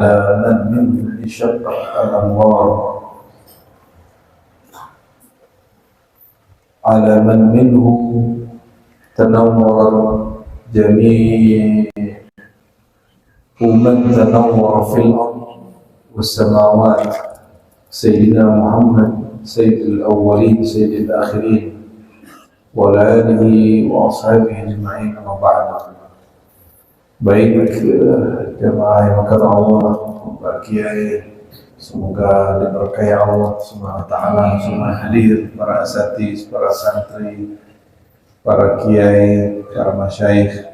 من منه شق الأنوار على من منه تنور جميع من تنور في الأرض والسماوات سيدنا محمد سيد الأولين سيد الآخرين وعلى آله وأصحابه أجمعين وبعد. Baik jemaah yang mengasihi Allah, Pak Kiai, semoga diberkahi Allah Subhanahu wa taala, semua hadir, para asatiz, para santri, para kiai, para masyayikh.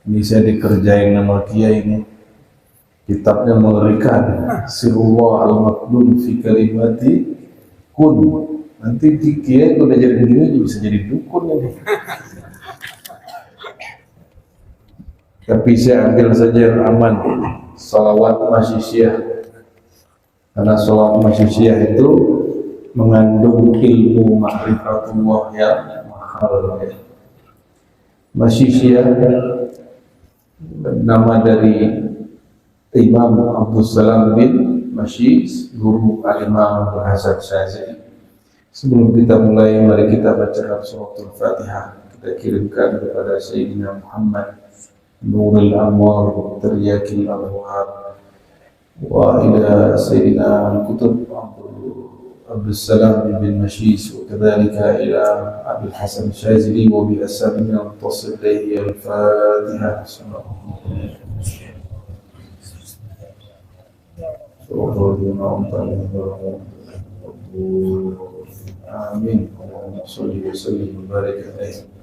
Ini saya dikerjain nama kiai ini. Kitabnya mengerikan, Sirullah al-Maklum fi kalimati kun. Nanti kiai udah jadi gini bisa jadi dukun ini. Tapi saya ambil saja yang aman, salawat masyisiyah. Karena salawat masyisiyah itu mengandung ilmu ma'rifatullah yang mahal. Masyisiyah nama dari Imam Abdul Salam bin Masyis, guru al-Imam Hasan Syazili. Sebelum kita mulai, mari kita baca suratul Fatihah. Kita kirimkan kepada Sayyidina Muhammad نور الأنوار وترياك الأنوار وإلى سيدنا الكتب عبد السلام بن مشيس وكذلك إلى عبد الحسن الشاذلي وبأسامينا المتصل إليه الفاتحة. آمين. اللهم صل وسلم وبارك عليه.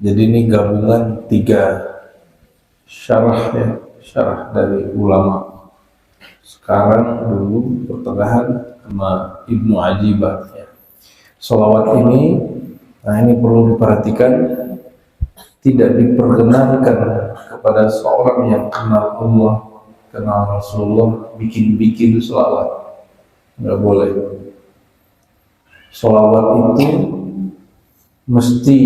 Jadi ini gabungan 3 syarah ya, syarah dari ulama. Sekarang dulu pertengahan sama Ibnu Ajibah ya. Sholawat ini, nah ini perlu diperhatikan, tidak diperkenankan kepada seorang yang kenal Allah, kenal Rasulullah, bikin-bikin sholawat. Nggak boleh. Sholawat itu mesti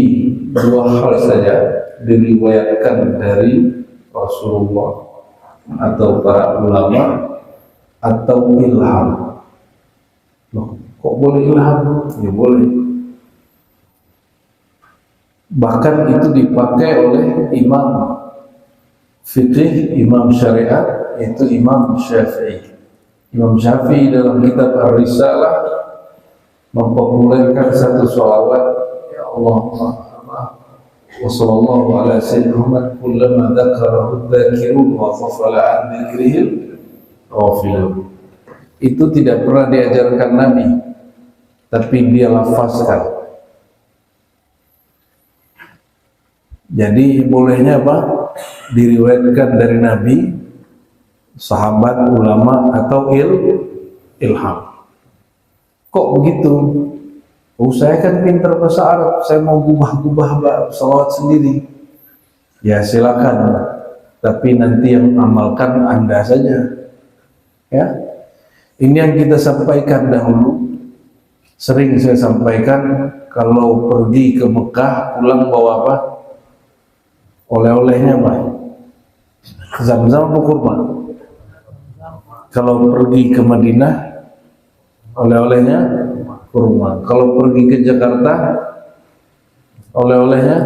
2 hal saja diriwayatkan dari Rasulullah atau para ulama atau ilham. Loh, kok boleh ilham? Ya boleh. Bahkan itu dipakai oleh imam fikih, imam syariat, yaitu Imam Syafi'i. Imam Syafi'i dalam kitab Ar-Risalah mempopulerkan satu sholawat, ya Allah wa sallallahu ala sayyidina Muhammad kullama dzakarahu dzakirun wa ghafala an dzikrihil ghafilun. Itu tidak pernah diajarkan Nabi, tapi dia lafazkan. Jadi bolehnya apa? Diriwayatkan dari Nabi, sahabat, ulama, atau ilham. Kok begitu? Oh, saya kan pintar bahasa Arab, saya mau gubah-gubah salawat sendiri. Ya silakan, tapi nanti yang amalkan Anda saja. Ya, ini yang kita sampaikan dahulu. Sering saya sampaikan, kalau pergi ke Mekah, pulang bawa apa? Oleh-olehnya apa? Zam-zam atau kurma? Kalau pergi ke Madinah, oleh-olehnya kurma. Kalau pergi ke Jakarta, oleh-olehnya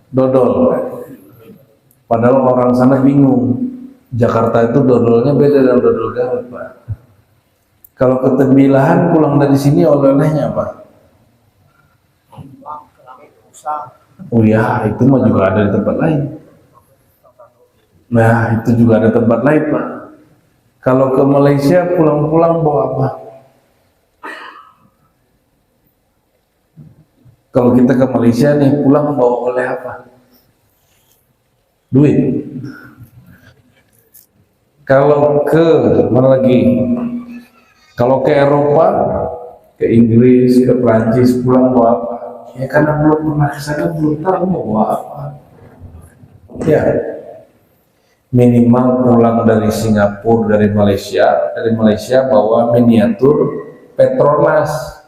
dodol. Padahal orang sana bingung, Jakarta itu dodolnya beda dengan dodol Garut, Pak. Kalau ke Tembilahan pulang dari sini, oleh-olehnya apa? Oh ya, itu mah juga ada di tempat lain. Nah, itu juga ada tempat lain, Pak. Kalau ke Malaysia pulang-pulang bawa apa? Kalau kita ke Malaysia nih pulang bawa oleh apa? Duit. Kalau ke mana lagi? Kalau ke Eropa, ke Inggris, ke Prancis pulang bawa apa? Ya karena belum pernah ke sana, belum tahu mau bawa apa. Ya, minimal pulang dari Singapura, dari Malaysia bawa miniatur Petronas.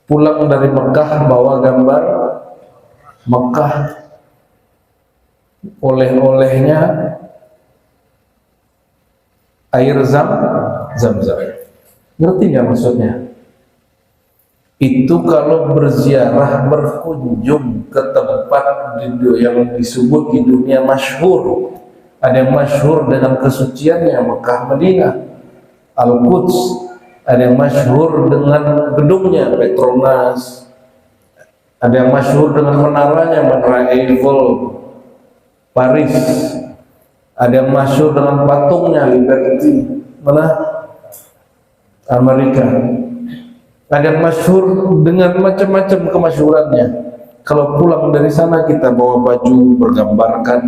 pulang dari Mekah bawa gambar Mekah, oleh-olehnya air zam-zam. Ngerti nggak maksudnya? Itu kalau berziarah, berkunjung ke tempat yang disebut di dunia masyhur. Ada yang masyhur dengan kesuciannya, Mekah, Madinah, Al-Quds. Ada yang masyhur dengan gedungnya, Petronas. Ada yang masyhur dengan menaranya, Menara Eiffel, Paris. Ada yang masyhur dengan patungnya, Liberty, mana? Amerika. Ada yang masyhur dengan macam-macam kemasyhurannya. Kalau pulang dari sana kita bawa baju bergambarkan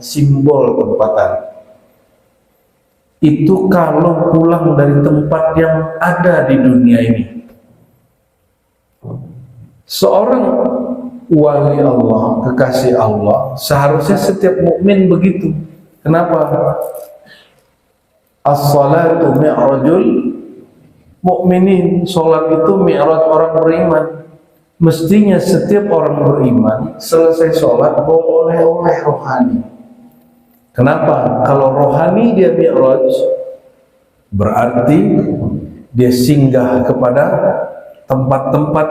simbol tempatan. Itu kalau pulang dari tempat yang ada di dunia ini. Seorang wali Allah, kekasih Allah, seharusnya setiap mukmin begitu. Kenapa? As-salatu mi'rajul mukminin. Salat itu mi'raj orang beriman. Mestinya setiap orang beriman selesai salat bawa oleh-oleh rohani. Kenapa? Kalau rohani dia mi'raj, berarti dia singgah kepada tempat-tempat,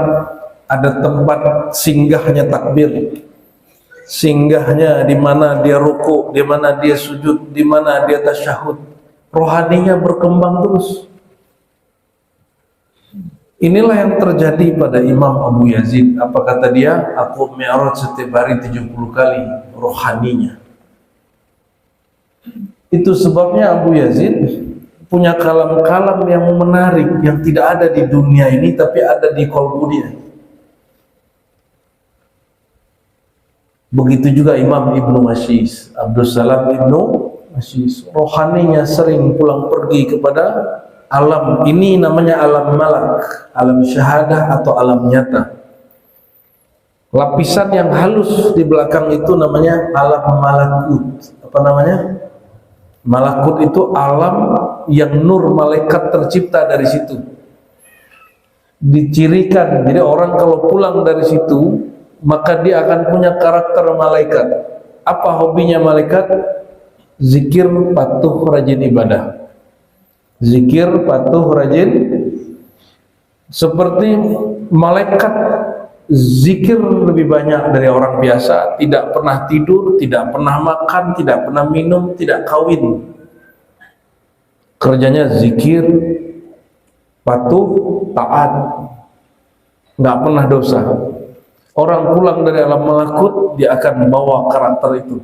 ada tempat singgahnya takbir, singgahnya di mana dia ruku, di mana dia sujud, di mana dia tasyahud. Rohaninya berkembang terus. Inilah yang terjadi pada Imam Abu Yazid. Apa kata dia? Aku mi'raj setiap hari 70 kali, rohaninya. Itu sebabnya Abu Yazid punya kalam-kalam yang menarik, yang tidak ada di dunia ini tapi ada di qalbu dia. Begitu juga Imam Ibnu Mashis, Abdul Salam Ibnu Mashis, rohaninya sering pulang pergi kepada alam. Ini namanya alam malak, alam syahadah atau alam nyata. Lapisan yang halus di belakang itu namanya alam malakut. Apa namanya? Malakut itu alam yang nur malaikat tercipta dari situ. Dicirikan, jadi orang kalau pulang dari situ maka dia akan punya karakter malaikat. Apa hobinya malaikat? Zikir, patuh, rajin ibadah. Zikir, patuh, rajin. Seperti malaikat zikir lebih banyak dari orang biasa, tidak pernah tidur, tidak pernah makan, tidak pernah minum, tidak kawin. Kerjanya zikir, patuh, taat, nggak pernah dosa. Orang pulang dari alam malakut, dia akan bawa karakter itu.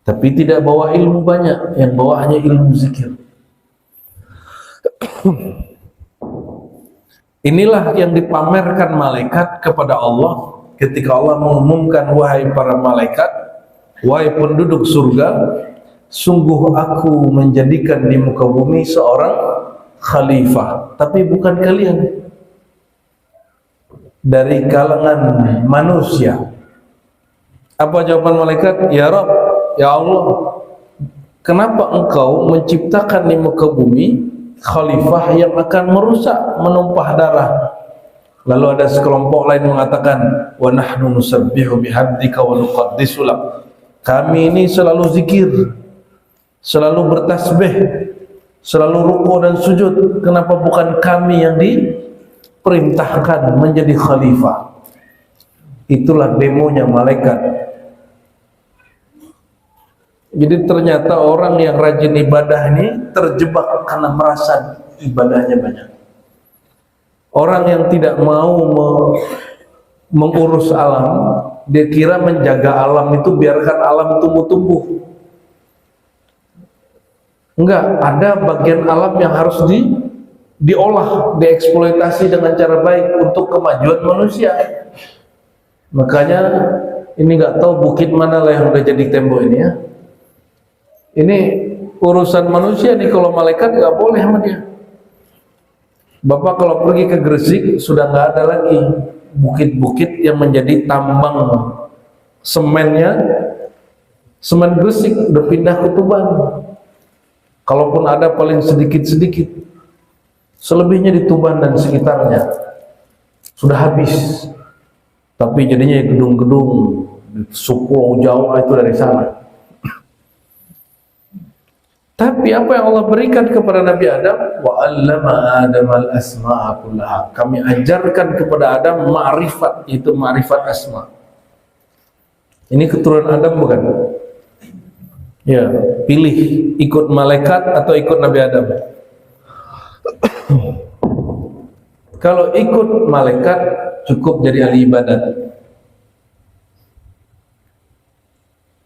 Tapi tidak bawa ilmu banyak, yang bawa hanya ilmu zikir. Inilah yang dipamerkan malaikat kepada Allah ketika Allah mengumumkan, wahai para malaikat, wahai penduduk surga, sungguh aku menjadikan di muka bumi seorang khalifah, tapi bukan kalian, dari kalangan manusia. Apa jawaban malaikat? Ya Rabb, ya Allah, kenapa engkau menciptakan di muka bumi khalifah yang akan merusak, menumpah darah? Lalu ada sekelompok lain mengatakan, wa nahnu nusabbihu bihamdika wa nuqaddisu lak. Kami ini selalu zikir, selalu bertasbih, selalu ruku dan sujud. Kenapa bukan kami yang diperintahkan menjadi khalifah? Itulah demonya malaikat. Jadi ternyata orang yang rajin ibadah ini terjebak karena merasa ibadahnya banyak. Orang yang tidak mau mengurus alam, dia kira menjaga alam itu biarkan alam tumbuh-tumbuh. Enggak, ada bagian alam yang harus diolah, dieksploitasi dengan cara baik untuk kemajuan manusia. Makanya ini nggak tahu bukit mana lah yang udah jadi tembok ini ya. Ini urusan manusia nih, kalau malaikat nggak boleh sama dia. Bapak kalau pergi ke Gresik sudah nggak ada lagi bukit-bukit yang menjadi tambang semennya. Semen Gresik udah pindah ke Tuban. Kalaupun ada paling sedikit-sedikit. Selebihnya di Tuban dan sekitarnya sudah habis. Tapi jadinya gedung-gedung suku jauh itu dari sana. Tapi apa yang Allah berikan kepada Nabi Adam, wa 'allama Adam al-asma'a kullaha. Kami ajarkan kepada Adam ma'rifat, itu ma'rifat asma. Ini keturunan Adam bukan? Ya, pilih ikut malaikat atau ikut Nabi Adam. Kalau ikut malaikat cukup jadi ahli ibadat.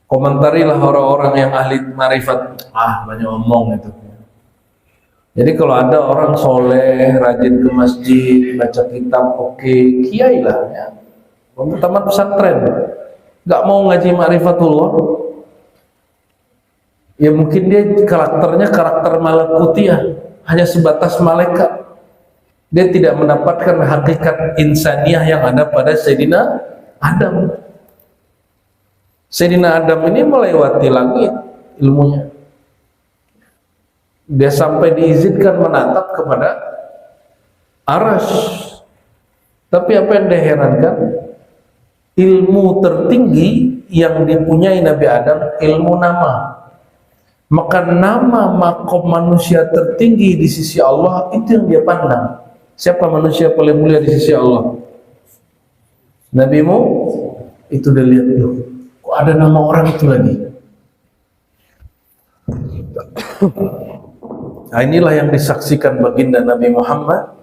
Komentarilah orang-orang yang ahli marifat, banyak omong itu. Jadi kalau ada orang soleh, rajin ke masjid, baca kitab, oke, kiai lah ya. Tamat pesantren, nggak mau ngaji ma'rifatullah, ya mungkin dia karakternya karakter malakutiyah, hanya sebatas malaikat. Dia tidak mendapatkan hakikat insaniah yang ada pada Sayyidina Adam. Sayyidina Adam ini melewati langit ilmunya. Dia sampai diizinkan menatap kepada arasy. Tapi apa yang diherankan, ilmu tertinggi yang dipunyai Nabi Adam, ilmu nama. Maka nama makom manusia tertinggi di sisi Allah itu yang dia pandang. Siapa manusia paling mulia di sisi Allah? Nabimu? Itu dia lihat dulu. Kok ada nama orang itu lagi? Nah, inilah yang disaksikan baginda Nabi Muhammad,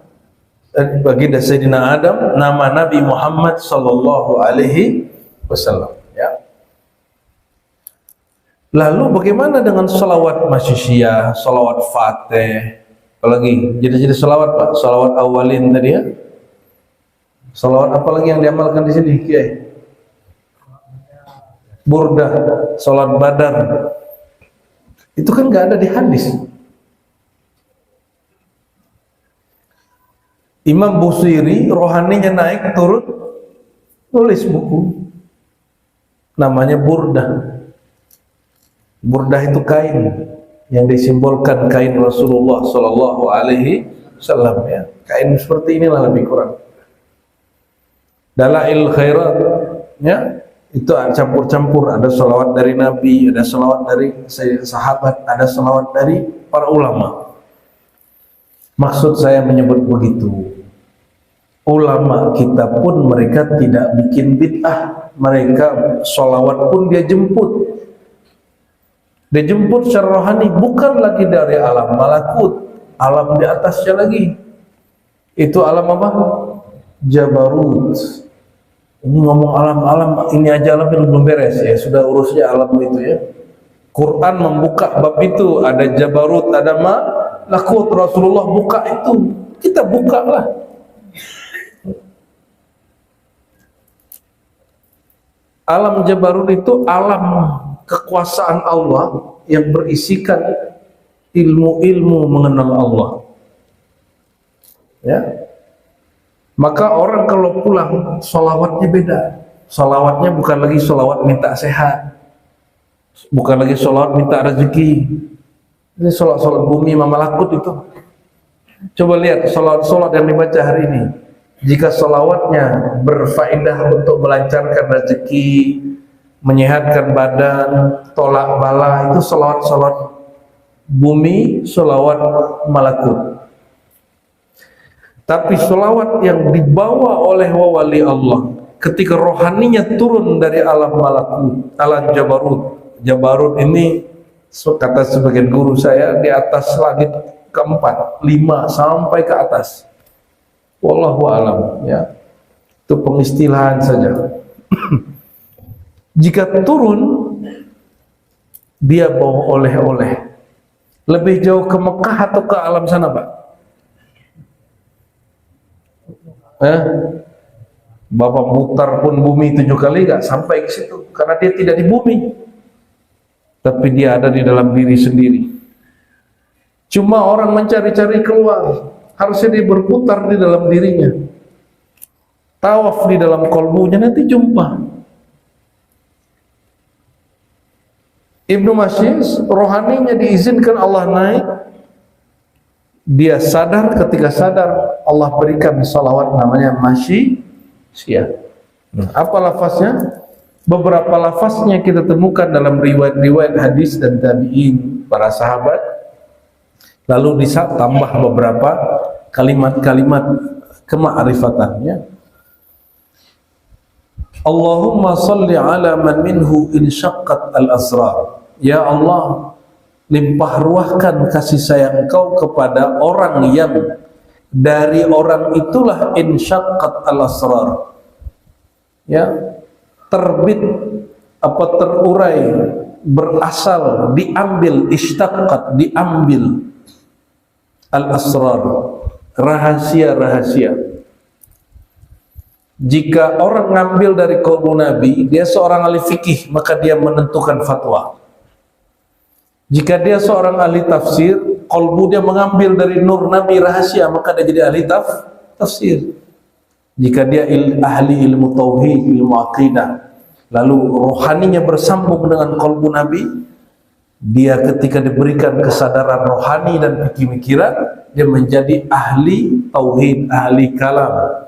baginda Sayyidina Adam, nama Nabi Muhammad sallallahu alaihi wasallam. Ya. Lalu bagaimana dengan salawat masyiyah, salawat fatih, apalagi jadi salawat Pak, salawat awalin tadi ya. Salawat apalagi yang diamalkan di sini, Kiai? Burdah, salat badar. Itu kan nggak ada di hadis. Imam Busiri rohaninya naik turun, tulis buku namanya Burdah. Burdah itu kain yang disimbolkan kain Rasulullah Sallallahu Alaihi Wasallam ya. Kain seperti inilah lebih kurang. Dalail khairat ya, itu campur-campur, ada salawat dari Nabi, ada salawat dari sahabat, ada salawat dari para ulama. Maksud saya menyebut begitu, ulama kita pun mereka tidak bikin bid'ah, mereka salawat pun dia jemput secara rohani, bukan lagi dari alam malakut, alam di atasnya lagi. Itu alam apa? Jabarut. Ini ngomong alam-alam, ini aja alam belum beres ya, sudah urusnya alam itu ya. Quran membuka bab itu, ada Jabarut, ada malakut, Rasulullah buka itu, kita buka lah. Alam Jabarut itu alam kekuasaan Allah yang berisikan ilmu-ilmu mengenal Allah. Ya. Maka orang kalau pulang sholawatnya beda. Sholawatnya bukan lagi sholawat minta sehat, bukan lagi sholawat minta rezeki. Ini sholawat bumi mamalakut itu. Coba lihat sholawat yang dibaca hari ini. Jika sholawatnya berfaedah untuk melancarkan rezeki, menyehatkan badan, tolak bala, itu sholawat bumi, sholawat malakut. Tapi sholawat yang dibawa oleh wali Allah ketika rohaninya turun dari alam malakut, alam Jabarut. Jabarut ini kata sebagian guru saya di atas langit keempat, 5 sampai ke atas. Wallahu alam ya. Itu pengistilahan saja. Jika turun dia bawa oleh-oleh. Lebih jauh ke Mekah atau ke alam sana, Pak? Bapak mutar pun bumi 7 kali gak sampai ke situ, karena dia tidak di bumi, tapi dia ada di dalam diri sendiri. Cuma orang mencari-cari keluar, harusnya dia berputar di dalam dirinya, tawaf di dalam kolbunya, nanti jumpa. Ibnu Mas'ud rohaninya diizinkan Allah naik Dia sadar, ketika sadar Allah berikan salawat namanya masyiyah. Apa lafaznya? Beberapa lafaznya kita temukan dalam riwayat-riwayat hadis dan tabi'in, para sahabat. Lalu ditambah beberapa kalimat-kalimat kema'rifatannya. Allahumma salli ala man minhu insyaqqat al-asrar. Ya Allah, limpah ruahkan kasih sayang Engkau kepada orang yang dari orang itulah insyaqqat al-asrar. Ya, terbit apa terurai, berasal, diambil, istaqqat, diambil al-asrar, rahasia-rahasia. Jika orang ngambil dari qaul Nabi, dia seorang ahli fikih, maka dia menentukan fatwa. Jika dia seorang ahli tafsir, qalbu dia mengambil dari nur Nabi rahasia, maka dia jadi ahli tafsir. Jika dia ahli ilmu tauhid, ilmu aqidah, lalu rohaninya bersambung dengan qalbu Nabi, dia ketika diberikan kesadaran rohani dan pikiran, dia menjadi ahli tauhid, ahli kalam.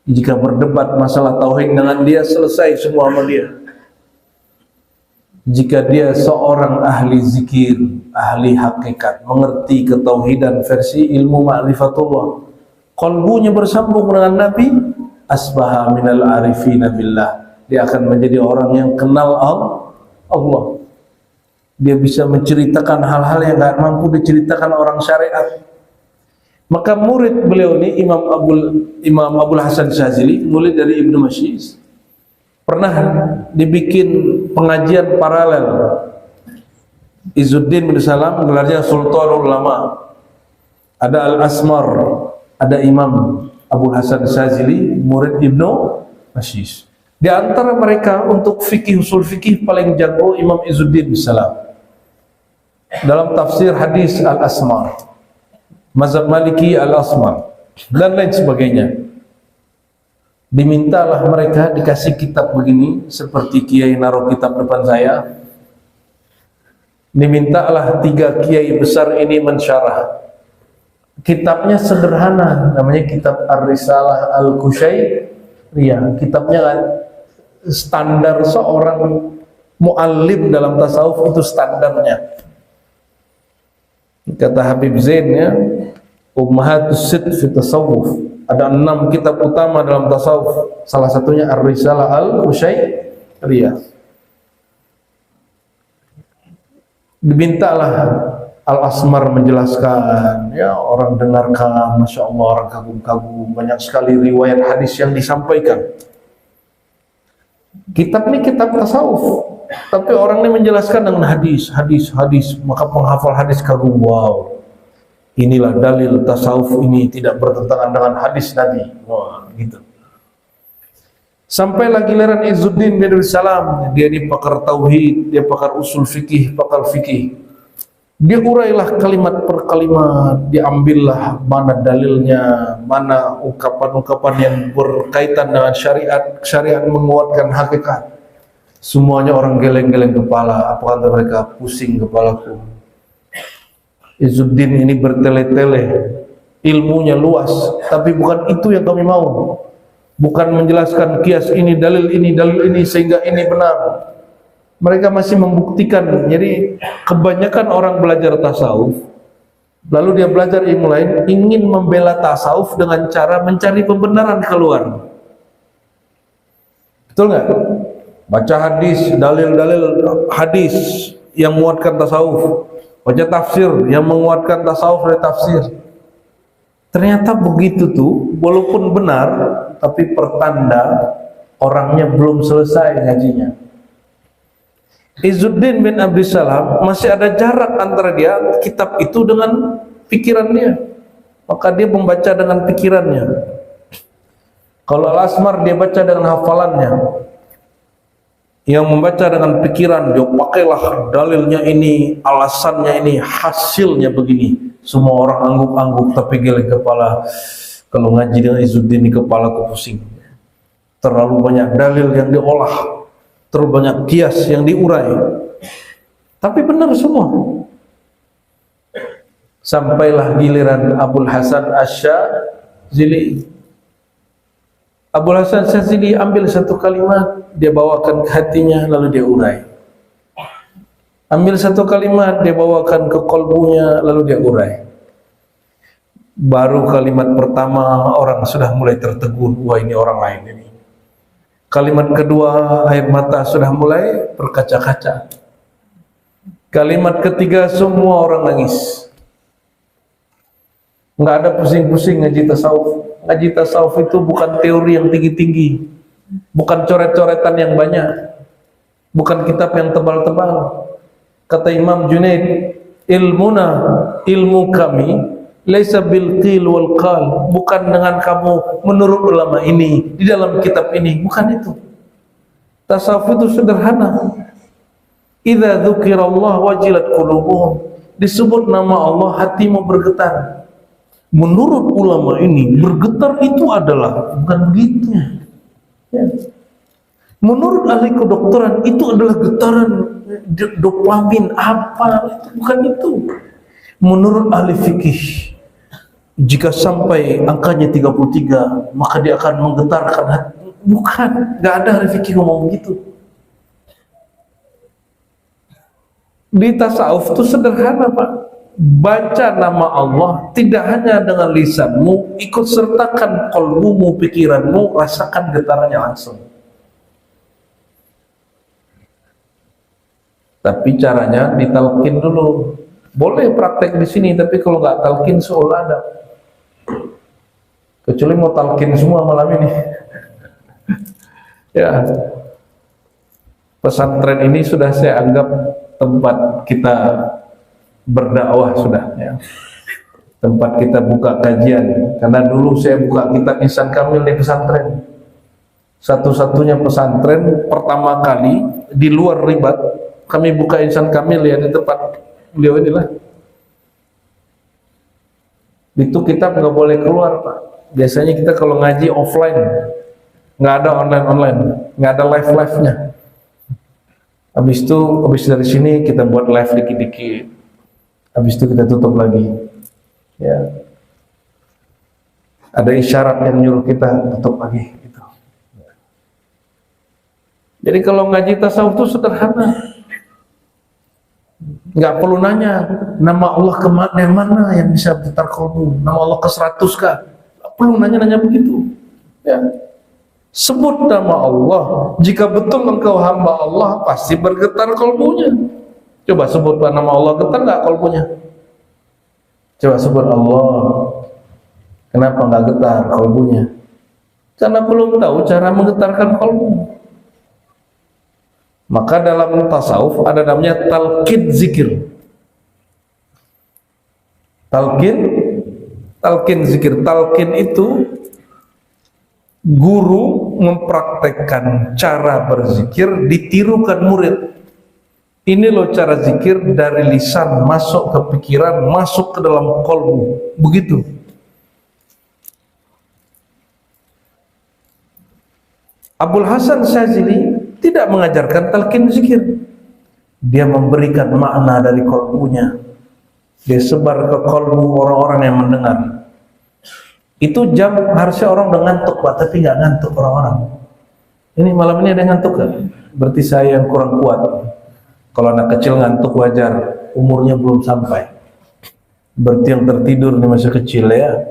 Jika berdebat masalah tauhid dengan dia, selesai semua sama dia. Jika dia seorang ahli zikir, ahli hakikat, mengerti ketauhidan versi ilmu ma'rifatullah, qalbunya bersambung dengan Nabi, asbaha minal arifina billah. Dia akan menjadi orang yang kenal Allah. Dia bisa menceritakan hal-hal yang tidak mampu diceritakan orang syariat. Maka murid beliau ini Imam Abul Hasan Syazili, murid dari Ibnu Masyis, pernah dibikin pengajian paralel. Izzuddin bin Salam gelarnya Sultanul Ulama, ada Al-Asmar, ada Imam Abul Hasan Syazili, murid Ibnu Masyis. Di antara mereka untuk fikih, usul fikih paling jago Imam Izzuddin bin Salam. Dalam tafsir hadis Al-Asmar, mazhab Maliki Al-Asmar, dan lain sebagainya. Dimintalah mereka dikasih kitab begini, seperti Kiai naruh kitab depan saya. Dimintalah 3 kiai besar ini mensyarah. Kitabnya sederhana, namanya kitab Ar-Risalah Al-Qushairiyah. Kitabnya kan standar seorang muallim dalam tasawuf, itu standarnya. Kata Habib Zain, ya, Ummahatus Sitt fi Tasawuf, ada 6 kitab utama dalam tasawuf, salah satunya Ar-Risalah Al-Qushairiyah. Dimintalah Al-Asmar menjelaskan, ya, orang dengarkan, Masya Allah, orang kagum-kagum, banyak sekali riwayat hadis yang disampaikan. Kitab ini kitab tasawuf, tapi orang ini menjelaskan dengan hadis, maka penghafal hadis kagum, wow, inilah dalil tasawuf ini tidak bertentangan dengan hadis Nabi. Wah, gitu. Sampai lagi giliran Izzuddin bin Salam, dia ini pakar tauhid, dia pakar usul fikih, pakar fikih. Dia urailah kalimat per kalimat, diambillah mana dalilnya, mana ungkapan-ungkapan yang berkaitan dengan syariat menguatkan hakikat. Semuanya orang geleng-geleng kepala. Apa kata mereka? Pusing kepalaku. Izzuddin ini bertele-tele, ilmunya luas, tapi bukan itu yang kami mau. Bukan menjelaskan kias ini, dalil ini, sehingga ini benar. Mereka masih membuktikan. Jadi kebanyakan orang belajar tasawuf, lalu dia belajar ilmu lain, ingin membela tasawuf dengan cara mencari pembenaran keluar. Betul nggak? Baca hadis, dalil-dalil hadis yang menguatkan tasawuf, baca tafsir yang menguatkan tasawuf dari tafsir. Ternyata begitu tuh, walaupun benar, tapi pertanda orangnya belum selesai ngajinya. Izzuddin bin Abdussalam masih ada jarak antara dia kitab itu dengan pikiran dia, maka dia membaca dengan pikirannya. Kalau Al-Asmar dia baca dengan hafalannya, yang membaca dengan pikiran, dia pakailah dalilnya ini, alasannya ini, hasilnya begini. Semua orang angguk-angguk tapi geleng kepala. Kalau ngaji dengan Izzuddin ini kepalaku pusing. Terlalu banyak dalil yang diolah, terlalu banyak kias yang diurai. Tapi benar semua. Sampailah giliran Abul Hasan Asy-Syadzili. Abul Hasan Asy-Syadzili ambil satu kalimat, dia bawakan ke hatinya, lalu dia urai. Ambil satu kalimat, dia bawakan ke kolbunya, lalu dia urai. Baru kalimat pertama orang sudah mulai tertegun, wah ini orang lain ini. Kalimat kedua air mata sudah mulai berkaca-kaca. Kalimat ketiga semua orang nangis. Nggak ada pusing-pusing ngaji tasawuf. Ngaji tasawuf itu bukan teori yang tinggi-tinggi, bukan coret-coretan yang banyak, bukan kitab yang tebal-tebal. Kata Imam Junaid, ilmu kami laisa bil qil wal qal, bukan dengan kamu menurut ulama ini di dalam kitab ini, bukan itu. Tasawuf itu sederhana. Idza dzukirallah wajilat qulubuhum, disebut nama Allah hatimu bergetar. Menurut ulama ini bergetar itu adalah bukan begitu ya. Menurut ahli kedokteran itu adalah getaran dopamin apa, itu bukan itu. Menurut ahli fikih, jika sampai angkanya 33 maka dia akan menggetarkan hati. Bukan, nggak ada ahli fikih ngomong begitu. Di tasawuf itu sederhana Pak. Baca nama Allah tidak hanya dengan lisanmu, ikut sertakan kolbumu, pikiranmu, rasakan getarannya langsung. Tapi caranya ditalkin dulu. Boleh praktek di sini, tapi kalau nggak talkin seolah ada. Kecuali mau talkin semua malam ini. Ya, pesantren ini sudah saya anggap tempat kita berdakwah sudah ya. Tempat kita buka kajian, karena dulu saya buka kitab Ihsan Kamil di pesantren. Satu-satunya pesantren pertama kali di luar Ribat, kami buka Ihsan Kamil ya di tempat beliau inilah. Itu kitab nggak boleh keluar Pak. Biasanya kita kalau ngaji offline, nggak ada online, nggak ada live-nya. Habis dari sini kita buat live dikit-dikit. Habis itu kita tutup lagi. Ya. Ada isyarat yang nyuruh kita tutup lagi gitu. Jadi kalau ngaji tasawuf itu sederhana. Nggak perlu nanya nama Allah kemana, yang mana yang bisa putar kolbu, nama Allah ke 100 kah? Nggak perlu nanya begitu. Ya. Sebut nama Allah. Jika betul engkau hamba Allah, pasti bergetar kolbunya. Coba sebut nama Allah, getar nggak kolbunya? Coba sebut Allah. Kenapa nggak getar kolbunya? Karena belum tahu cara menggetarkan kolbu. Maka dalam tasawuf ada namanya talqin zikir. Talqin zikir. Talqin itu guru mempraktekkan cara berzikir, ditirukan murid. Ini loh cara zikir dari lisan masuk ke pikiran, masuk ke dalam kolbu. Begitu. Abul Hasan Asy-Syadzili tidak mengajarkan talqin zikir. Dia memberikan makna dari kolbunya. Dia sebar ke kolbu orang-orang yang mendengar. Itu jam harusnya orang udah ngantuk Pak, tapi nggak ngantuk orang-orang. Ini malam ini ada ngantuk kan? Berarti saya yang kurang kuat. Kalau anak kecil ngantuk wajar, umurnya belum sampai. Berarti yang tertidur ini masih kecil ya.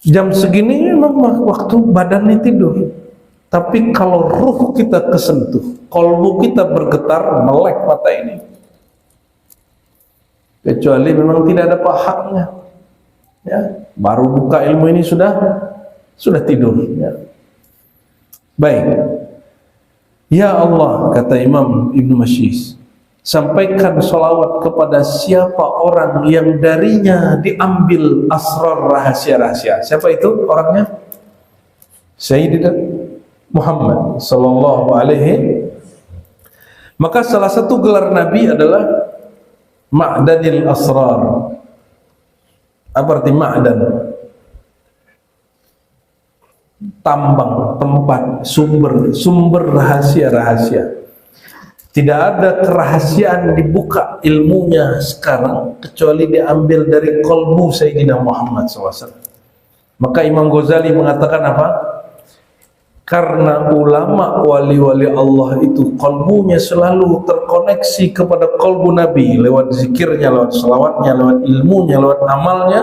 Jam segini memang waktu badannya tidur. Tapi kalau ruh kita kesentuh, kolbu kita bergetar, melek mata ini. Kecuali memang tidak ada pahamnya. Ya, baru buka ilmu ini sudah tidur. Ya. Baik. Ya Allah, kata Imam Ibnu Masyis, sampaikan sholawat kepada siapa orang yang darinya diambil asrar rahasia-rahasia. Siapa itu orangnya? Sayyidina Muhammad sallallahu alaihi. Maka salah satu gelar Nabi adalah Ma'danil Asrar. Apa arti ma'dan? Tambang, tempat, sumber rahasia-rahasia. Tidak ada kerahasiaan dibuka ilmunya sekarang kecuali diambil dari qalbu Sayyidina Muhammad SAW. Maka Imam Ghazali mengatakan apa? Karena ulama wali-wali Allah itu qalbunya selalu terkoneksi kepada qalbu Nabi lewat zikirnya, lewat selawatnya, lewat ilmunya, lewat amalnya,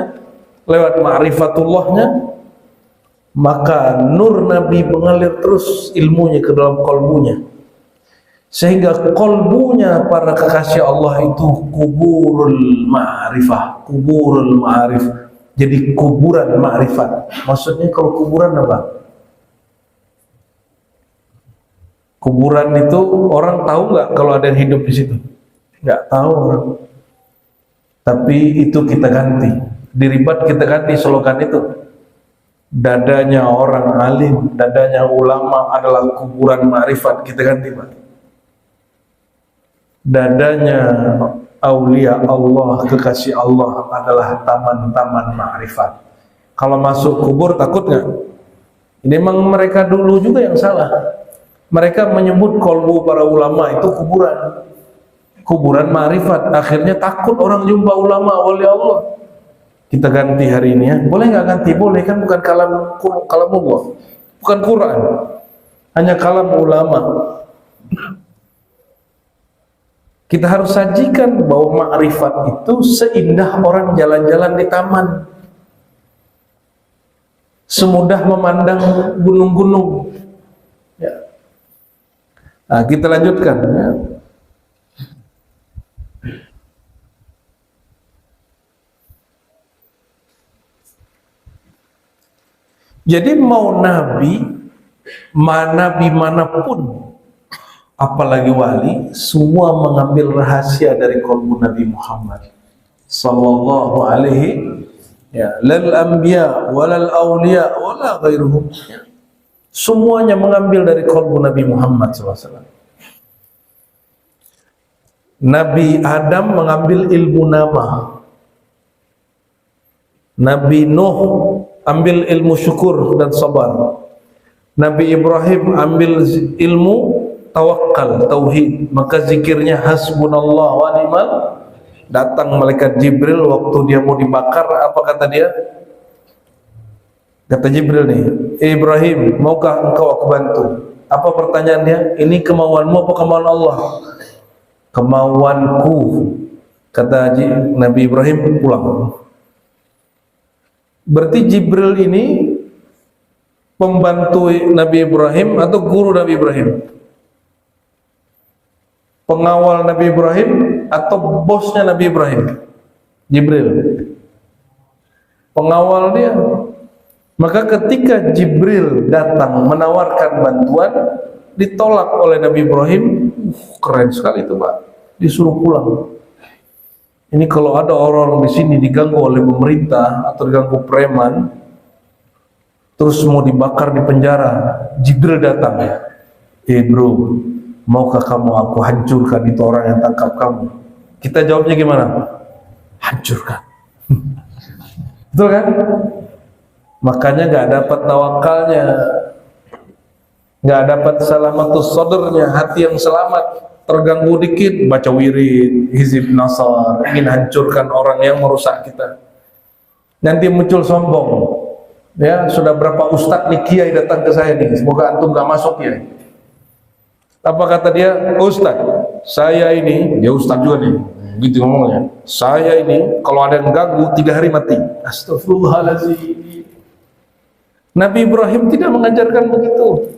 lewat ma'rifatullahnya, maka nur Nabi mengalir terus ilmunya ke dalam qalbunya, sehingga qalbunya para kekasih Allah itu kuburul ma'rifah, kuburul ma'arif, jadi kuburan ma'rifat. Maksudnya kalau kuburan apa? Kuburan itu orang tahu nggak kalau ada yang hidup di situ? Nggak tahu orang. Tapi itu kita ganti. Di Ribat kita ganti slogan itu. Dadanya orang alim, dadanya ulama adalah kuburan ma'rifat. Kita ganti, Pak. Dadanya aulia Allah, kekasih Allah adalah taman-taman ma'rifat. Kalau masuk kubur takut nggak? Ini memang mereka dulu juga yang salah. Mereka menyebut kolbu para ulama itu kuburan, kuburan ma'rifat. Akhirnya takut orang jumpa ulama wali Allah. Kita ganti hari ini ya. Boleh nggak ganti? Boleh, kan bukan kalam Allah, bukan Quran, hanya kalam ulama. Kita harus sajikan bahwa ma'rifat itu seindah orang jalan-jalan di taman, semudah memandang gunung-gunung. Ya. Nah, kita lanjutkan ya. Jadi mau nabi manapun, apalagi wali, semua mengambil rahasia dari qalbu Nabi Muhammad sallallahu alaihi ya, lal anbiya walal awliya wala ghairuhum. Semuanya mengambil dari qalbu Nabi Muhammad SAW. Nabi Adam mengambil ilmu nama, Nabi Nuh ambil ilmu syukur dan sabar, Nabi Ibrahim ambil ilmu tawakal, tauhid, maka zikirnya hasbunallah wa ni'mal. Datang malaikat Jibril waktu dia mau dibakar, apa kata dia? Kata Jibril nih, Ibrahim, maukah engkau aku bantu? Apa pertanyaannya? Ini kemauanmu apa kemauan Allah? Kemauanku, kata Nabi Ibrahim, pulang. Berarti Jibril ini pembantu Nabi Ibrahim atau guru Nabi Ibrahim? Pengawal Nabi Ibrahim atau bosnya Nabi Ibrahim? Jibril. Pengawal dia. Maka ketika Jibril datang menawarkan bantuan, ditolak oleh Nabi Ibrahim. Keren sekali itu, Pak. Disuruh pulang. Ini kalau ada orang di sini diganggu oleh pemerintah atau diganggu preman, terus mau dibakar di penjara, Jibril datang ya. Bro, maukah kamu aku hancurkan itu orang yang tangkap kamu? Kita jawabnya gimana? Hancurkan. Betul kan? Makanya gak dapat tawakalnya, gak dapat salamatus sodornya, hati yang selamat. Terganggu dikit baca wirid, hizib nasar, ingin hancurkan orang yang merusak kita. Nanti muncul sombong, ya sudah berapa ustadz nih kiai datang ke saya nih, semoga antum gak masuk ya. Apa kata dia? Ustadz, saya ini, dia ustadz juga nih, gitu ngomongnya, saya ini kalau ada yang ganggu 3 hari mati. Astagfirullahaladzim. Nabi Ibrahim tidak mengajarkan begitu.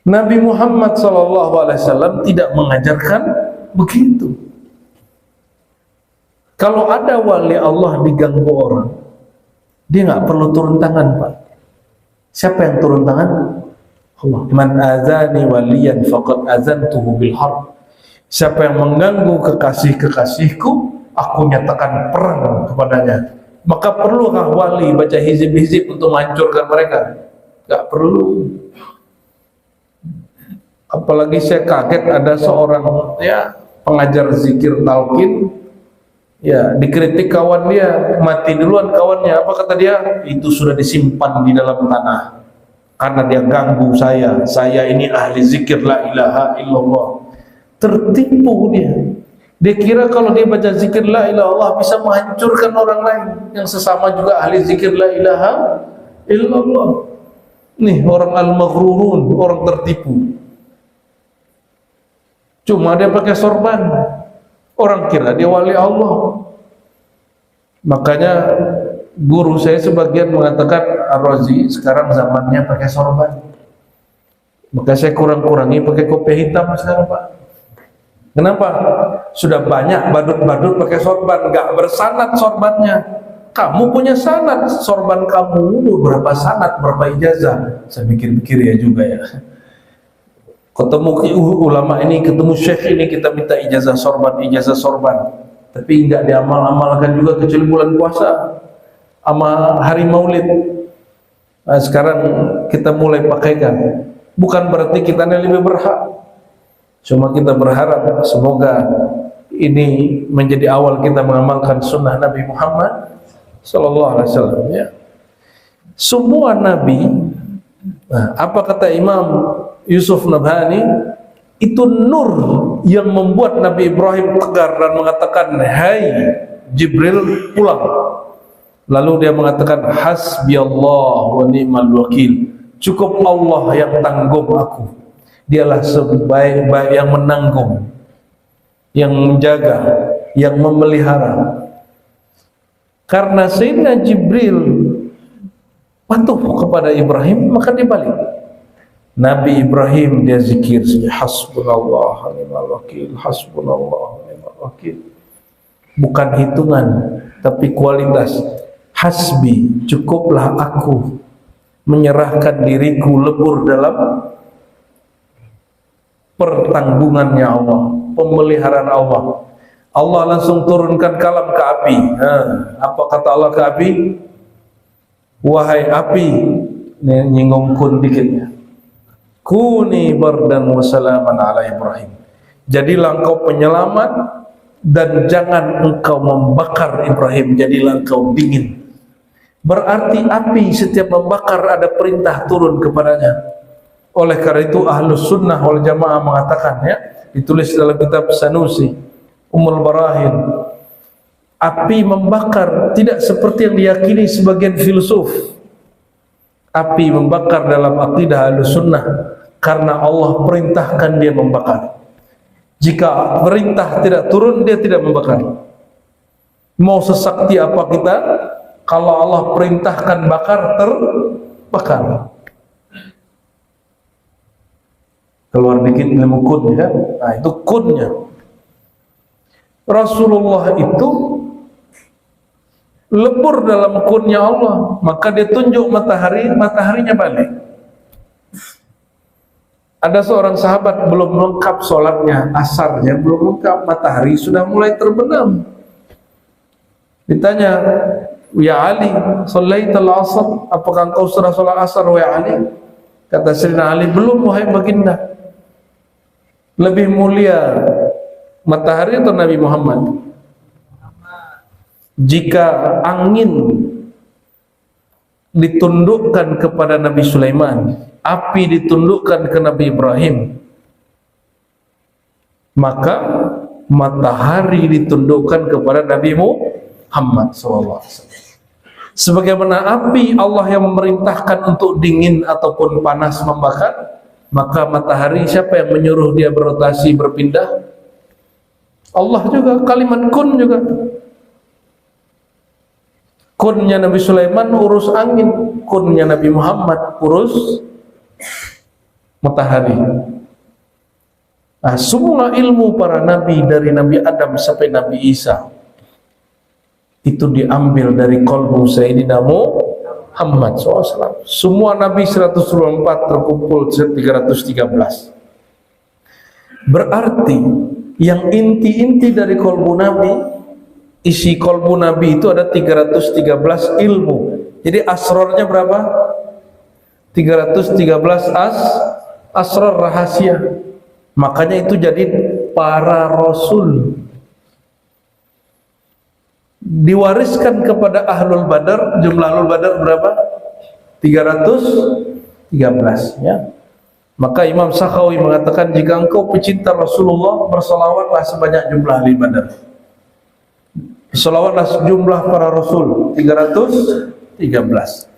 Nabi Muhammad SAW tidak mengajarkan begitu. Kalau ada wali Allah diganggu orang, dia nggak perlu turun tangan, Pak. Siapa yang turun tangan? Allah. Man azani waliyan faqad azantuhu bil harb. Siapa yang mengganggu kekasih-kekasihku, aku nyatakan perang kepadanya. Maka perlukah wali baca hizib-hizib untuk menghancurkan mereka? Gak perlu. Apalagi saya kaget ada seorang ya pengajar zikir talqin, ya dikritik kawan dia, mati duluan kawannya. Apa kata dia? Itu sudah disimpan di dalam tanah. karena dia ganggu saya ini ahli zikir la ilaha illallah. Tertipu dia. Dia kira kalau dia baca zikir la ilaha illallah bisa menghancurkan orang lain yang sesama juga ahli zikir la ilaha illallah. Nih orang al-maghrurun, orang tertipu. Cuma dia pakai sorban, orang kira dia wali Allah. Makanya guru saya sebagian mengatakan, Ar-Razi sekarang zamannya pakai sorban, maka saya kurang-kurangi pakai kopiah hitam sekarang, Pak. Kenapa? Sudah banyak badut-badut pakai sorban, gak bersanad sorbannya. Kamu punya sanad, sorban kamu berapa sanad, berapa ijazah? Saya pikir-pikir ya juga ya. Ketemu ulama ini, ketemu syekh ini, kita minta ijazah sorban, tapi enggak diamal-amalkan juga kecuali bulan puasa sama hari maulid. Nah, sekarang kita mulai pakaikan. Bukan berarti kita lebih berhak, cuma kita berharap semoga ini menjadi awal kita mengamalkan sunnah Nabi Muhammad sallallahu alaihi wasallam ya. Semua nabi, nah, apa kata Imam Yusuf Nabhani, itu nur yang membuat Nabi Ibrahim tegar dan mengatakan, hai Jibril pulang. Lalu dia mengatakan, hasbiyallah wa ni'mal wakil, cukup Allah yang tanggung aku, dialah sebaik-baik yang menanggung, yang menjaga, yang memelihara. Karena Sayyidina Jibril patuh kepada Ibrahim, maka dia balik. Nabi Ibrahim dia zikir, hasbunallah wa ni'mal wakil, hasbunallah wa ni'mal wakil. Bukan hitungan, tapi kualitas. Hasbi, cukuplah aku, menyerahkan diriku lebur dalam pertanggungannya Allah, pemeliharaan Allah. Allah langsung turunkan kalam ke api. Apa kata Allah ke api? Wahai api, nyinggung kun dikitnya, kuni bardan wa salaman ala Ibrahim, jadilah engkau penyelamat dan jangan engkau membakar Ibrahim, jadilah engkau dingin. Berarti api setiap membakar ada perintah turun kepadanya. Oleh karena itu Ahlus Sunnah wal Jamaah mengatakan, ya, ditulis dalam kitab Sanusi Ummul Barahin, api membakar tidak seperti yang diyakini sebagian filsuf. Api membakar dalam akidah Ahlus Sunnah karena Allah perintahkan dia membakar. Jika perintah tidak turun, dia tidak membakar. Mau sesakti apa kita, kalau Allah perintahkan bakar, terbakar. Keluar dikit ilmu kun, ya. Nah, itu kunnya. Rasulullah itu lebur dalam kunnya Allah, maka dia tunjuk matahari, mataharinya balik. Ada seorang sahabat belum lengkap sholatnya, asarnya belum lengkap, matahari sudah mulai terbenam. Ditanya, ya Ali, shallaital asar, apakah engkau sudah sholat asar wahai Ali? Kata Sayyidina Ali, belum wahai baginda. Lebih mulia matahari atau Nabi Muhammad? Jika angin ditundukkan kepada Nabi Sulaiman, api ditundukkan ke Nabi Ibrahim, maka matahari ditundukkan kepada Nabi Muhammad SAW. Sebagaimana api Allah yang memerintahkan untuk dingin ataupun panas membakar, maka matahari siapa yang menyuruh dia berotasi berpindah? Allah juga. Kalimat kun juga. Kunnya Nabi Sulaiman urus angin, kunnya Nabi Muhammad urus matahari. Nah, semua ilmu para nabi dari Nabi Adam sampai Nabi Isa itu diambil dari qalbu Sayyidina Muhammad SAW. Semua nabi 124 terkumpul 313. Berarti yang inti-inti dari qalbu nabi, isi qalbu nabi itu ada 313 ilmu. Jadi asrarnya berapa? 313 asrar rahasia. Makanya itu jadi para rasul. Diwariskan kepada Ahlul Badar. Jumlah Ahlul Badar berapa? 313. 13 ya. Maka Imam Sakhawi mengatakan, jika engkau pecinta Rasulullah, bersolawatlah sebanyak jumlah ahli Badar. Bersolawatlah jumlah para Rasul 313.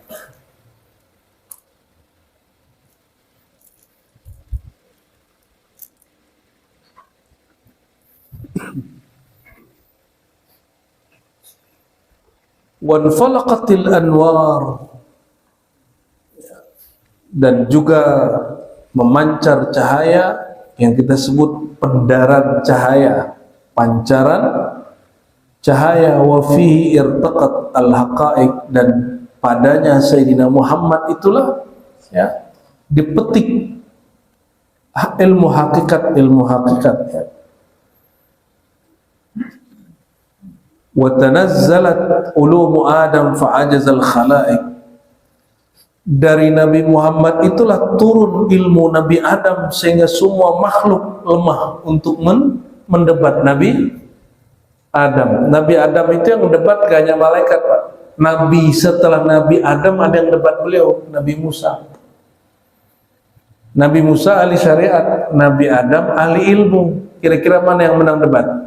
Wanfalaqatil anwar, dan juga memancar cahaya yang kita sebut pendaran cahaya, pancaran cahaya. Wa fihi irtaqat al-haqaiq, dan padanya Sayyidina Muhammad itulah ya dipetik ilmu hakikat ya. Wa tanazzalat ulumu Adam fa'ajazal khalaiq, dari Nabi Muhammad itulah turun ilmu Nabi Adam sehingga semua makhluk lemah untuk mendebat Nabi Adam. Nabi Adam itu yang mendebat gak hanya malaikat, Pak. Nabi setelah Nabi Adam ada yang debat beliau, Nabi Musa. Nabi Musa ahli syariat, Nabi Adam ahli ilmu. Kira-kira mana yang menang debat?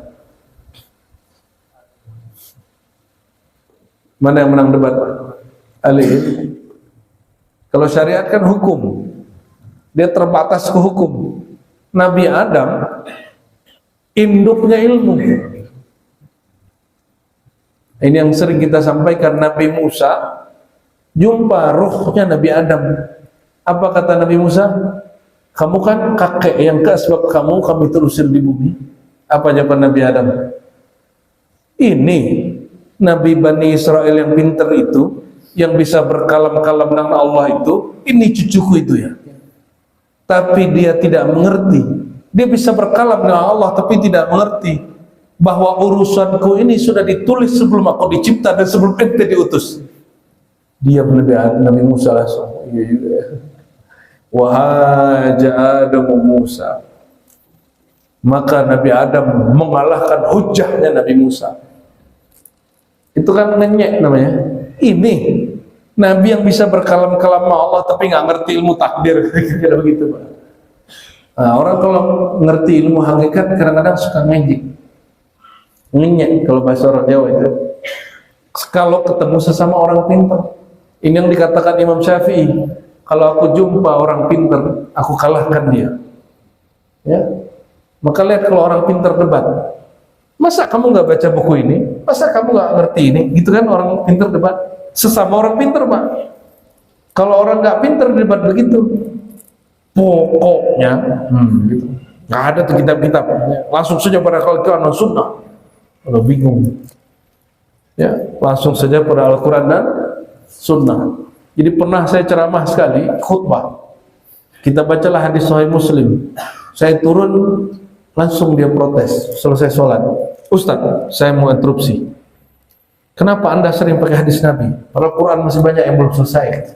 Mana yang menang debat? Ahli ilmu. Kalau syariat kan hukum, dia terbatas ke hukum. Nabi Adam induknya ilmu. Ini yang sering kita sampaikan. Nabi Musa jumpa ruhnya Nabi Adam. Apa kata Nabi Musa? Kamu kan kakek yang sebab kami terusir di bumi. Apa jawaban Nabi Adam? Ini Nabi Bani Israel yang pintar itu, yang bisa berkalam-kalam dengan Allah itu, ini cucuku itu ya. Tapi dia tidak mengerti. Dia bisa berkalam dengan Allah tapi tidak mengerti bahwa urusanku ini sudah ditulis sebelum aku dicipta dan sebelum ente diutus. Dia Nabi Musa langsung. Wahaja Adam Musa. Maka Nabi Adam mengalahkan hujahnya Nabi Musa. Itu kan ngenyek namanya. Ini Nabi yang bisa berkalam-kalam sama Allah tapi nggak ngerti ilmu takdir, kira begitu, Pak. Nah, orang kalau ngerti ilmu hakikat kadang-kadang suka ngejek, ngenyek kalau bahasa orang Jawa itu. Kalau ketemu sesama orang pintar, ini yang dikatakan Imam Syafi'i, kalau aku jumpa orang pintar, aku kalahkan dia. Ya, maka lihat kalau orang pintar debat, masa kamu nggak baca buku ini? Masa kamu nggak ngerti ini? Gitu kan orang pintar debat. Sesama orang pintar, Pak. Kalau orang nggak pintar debat begitu, pokoknya gitu. Nggak ada tuh kitab-kitab. Langsung saja pada Al-Quran dan Sunnah. Kalau bingung, ya langsung saja pada Al-Quran dan Sunnah. Jadi pernah saya ceramah sekali, khutbah. Kita bacalah hadis Sahih Muslim. Saya turun, langsung dia protes. Selesai sholat, Ustaz, saya mau interupsi. Kenapa Anda sering pakai hadis Nabi? Padahal Quran masih banyak yang belum selesai.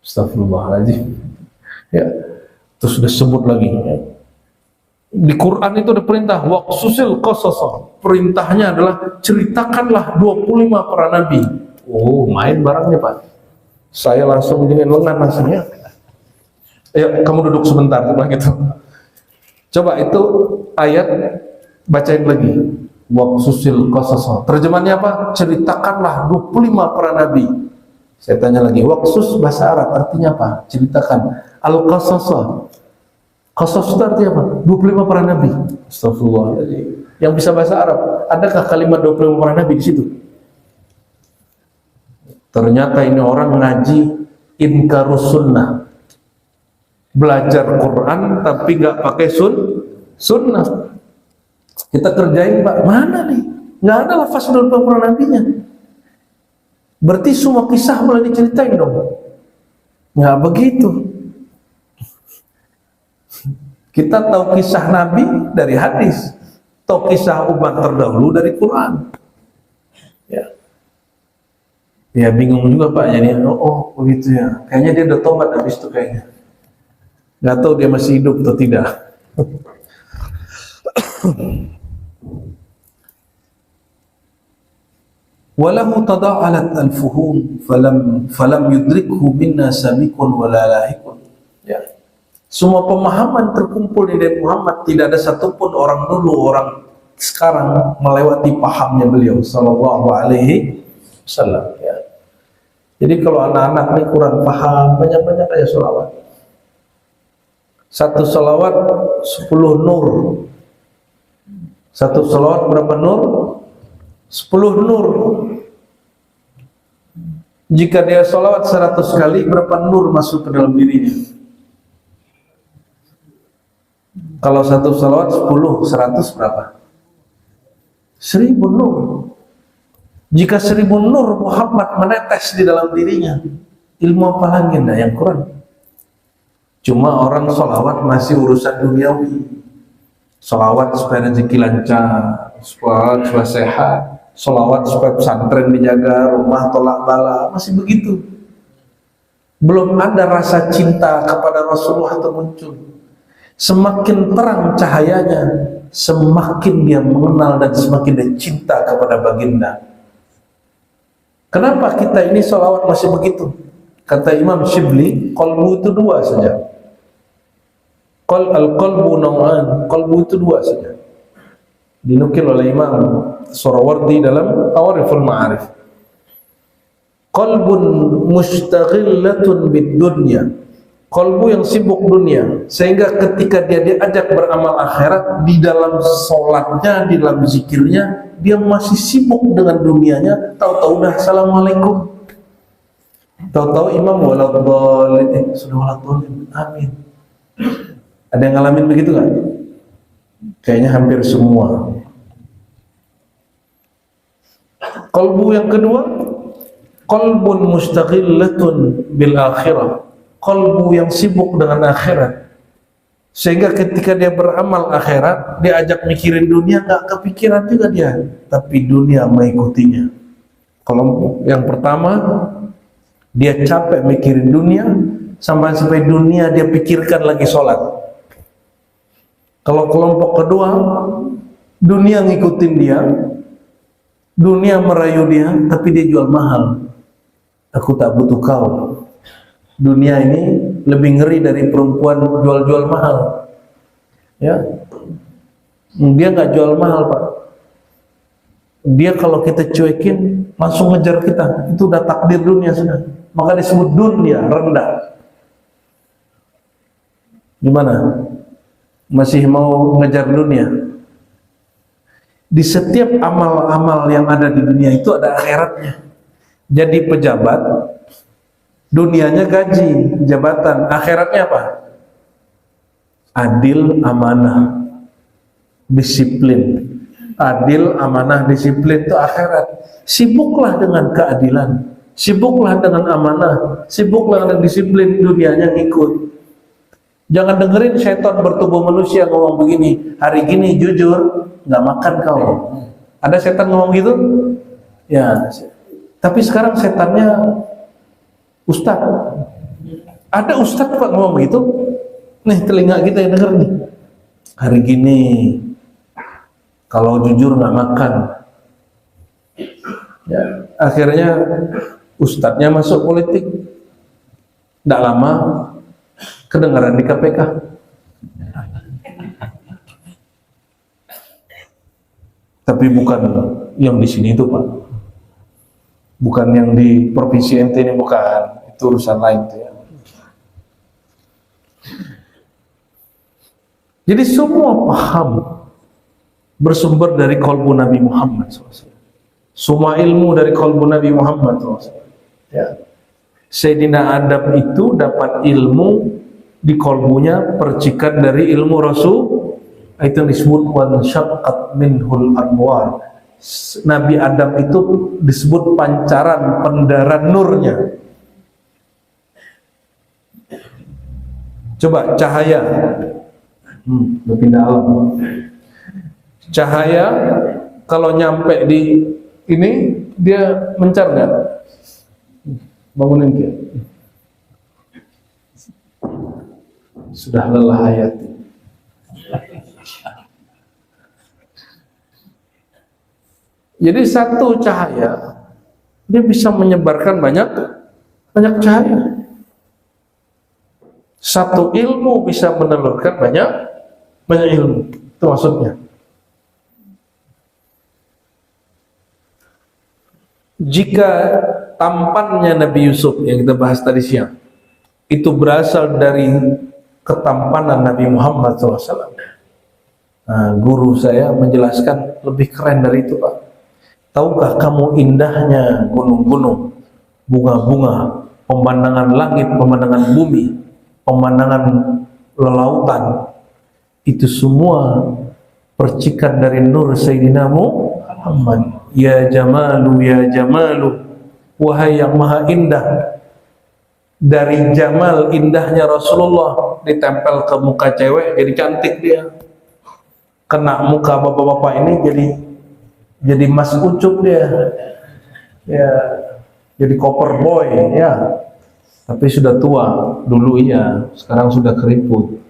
Astagfirullahaladzim. Ya, terus sudah sebut lagi. Ya. Di Quran itu ada perintah waqsusil qasasa. Perintahnya adalah ceritakanlah 25 para nabi. Oh, main barangnya, Pak. Saya langsung dengan lengan langsungnya. Ayo, kamu duduk sebentar, gitu. Coba itu ayat bacain lagi. Waqsusil qasasa. Terjemahannya apa? Ceritakanlah 25 para nabi. Saya tanya lagi, waqsus bahasa Arab artinya apa? Ceritakan. Al-qasasa. Qasas itu artinya apa? 25 para nabi. Astagfirullah. Yang bisa bahasa Arab, adakah kalimat 25 para nabi di situ? Ternyata ini orang ngaji inkarus sunnah. Belajar Quran tapi nggak pakai sunnah. Kita kerjain, Pak, mana nih? Nggak ada lafaz 25 para nabinya. Berarti semua kisah boleh diceritain dong? Nggak begitu. Kita tahu kisah Nabi dari hadis, tahu kisah umat terdahulu dari Quran. Ya bingung juga, Pak. Jadi oh begitu ya. Kayaknya dia udah tobat habis itu kayaknya. Nggak tahu dia masih hidup atau tidak. walahu tada'alat al-fuhum falam yudrikhu minna sabiqun wala lahikun. Ya. Semua pemahaman terkumpul di Nabi Muhammad, tidak ada satupun orang dulu, orang sekarang melewati pahamnya beliau sallallahu alaihi wasallam. Ya. Jadi kalau anak-anak ini kurang paham, banyak-banyak aja sholawat. Satu sholawat 10 nur. Satu sholawat berapa nur? 10 nur. Jika dia sholawat 100 kali, berapa nur masuk ke dalam dirinya? Kalau satu sholawat 10, 100 berapa? 1000 nur. Jika 1000 nur Muhammad menetes di dalam dirinya, ilmu apa lagi yang kurang? Cuma orang sholawat masih urusan duniawi. Sholawat supaya rezeki lancar, sholawat supaya sehat, sholawat supaya pesantren dijaga, rumah tolak bala, masih begitu. Belum ada rasa cinta kepada Rasulullah termuncul. Semakin terang cahayanya, semakin dia mengenal dan semakin dia cinta kepada baginda. Kenapa kita ini sholawat masih begitu? Kata Imam Shibli, qalbu itu 2 saja. Al-qalbu naw'an, qalbu itu 2 saja. Dinukil oleh Imam Surawardi dalam Awariful Ma'arif. Qalbun mustaghillatun bid-dunya. Qalbu yang sibuk dunia, sehingga ketika dia diajak beramal akhirat, di dalam sholatnya, di dalam zikirnya, dia masih sibuk dengan dunianya. Tahu-tahu dah assalamualaikum, tahu-tahu imam waladhdallin, sudah waladhdallin, amin. Ada yang ngalamin begitu kan? Kayaknya hampir semua. Qalbu yang kedua, qalbun mustaghillatun bil akhirah. Qalbu yang sibuk dengan akhirat, sehingga ketika dia beramal akhirat, dia ajak mikirin dunia, nggak kepikiran juga dia, tapi dunia mengikutinya. Kalau yang pertama, dia capek mikirin dunia, sampai dunia dia pikirkan lagi sholat. Kalau kelompok kedua, dunia ngikutin dia, dunia merayu dia, tapi dia jual mahal. Aku tak butuh kau. Dunia ini lebih ngeri dari perempuan jual-jual mahal. Ya, dia nggak jual mahal, Pak. Dia kalau kita cuekin langsung ngejar kita. Itu udah takdir dunia sudah. Maka disebut dunia rendah. Gimana? Masih mau ngejar dunia? Di setiap amal-amal yang ada di dunia itu ada akhiratnya. Jadi pejabat, dunianya gaji, jabatan, akhiratnya apa? Adil, amanah, disiplin. Adil, amanah, disiplin itu akhirat. Sibuklah dengan keadilan, sibuklah dengan amanah, sibuklah dengan disiplin, dunianya ngikut. Jangan dengerin setan bertubuh manusia ngomong begini, hari gini jujur nggak makan kau. Ada setan ngomong gitu? Ya. Tapi sekarang setannya ustaz. Ada ustaz Pak ngomong begitu. Nih telinga kita yang denger nih. Hari gini kalau jujur nggak makan. Ya, akhirnya ustadznya masuk politik. Nggak lama kedengaran di KPK. Tapi bukan yang di sini itu Pak. Bukan yang di provinsi NT ini, bukan. Itu urusan lain tuh ya. Jadi semua paham bersumber dari qalbu Nabi Muhammad SAW. Semua ilmu dari qalbu Nabi Muhammad SAW. Ya. Sayyidina Adam itu dapat ilmu di qalbunya, percikan dari ilmu Rasul. Itu yang disebut wan syaqqat minhul anwar. Nabi Adam itu disebut pancaran pendaran nurnya. Coba cahaya, lebih dalam. Cahaya kalau nyampe di ini dia mencar nggak? Bangunin dia. Sudah lelah hayati. Jadi satu cahaya dia bisa menyebarkan banyak cahaya. Satu ilmu bisa menelurkan banyak ilmu. Itu maksudnya. Jika tampannya Nabi Yusuf yang kita bahas tadi siang itu berasal dari ketampanan Nabi Muhammad SAW, nah, guru saya menjelaskan lebih keren dari itu, Pak. Tahukah kamu indahnya gunung-gunung, bunga-bunga, pemandangan langit, pemandangan bumi, pemandangan lautan, itu semua percikan dari nur Sayyidina Muhammad. Ya jamalu, ya jamalu, wahai yang maha indah. Dari jamal, indahnya Rasulullah ditempel ke muka cewek jadi cantik dia. Kena muka bapak-bapak ini jadi mas ucup dia. Ya, jadi koper boy ya. Tapi sudah tua, dulu iya, sekarang sudah keriput.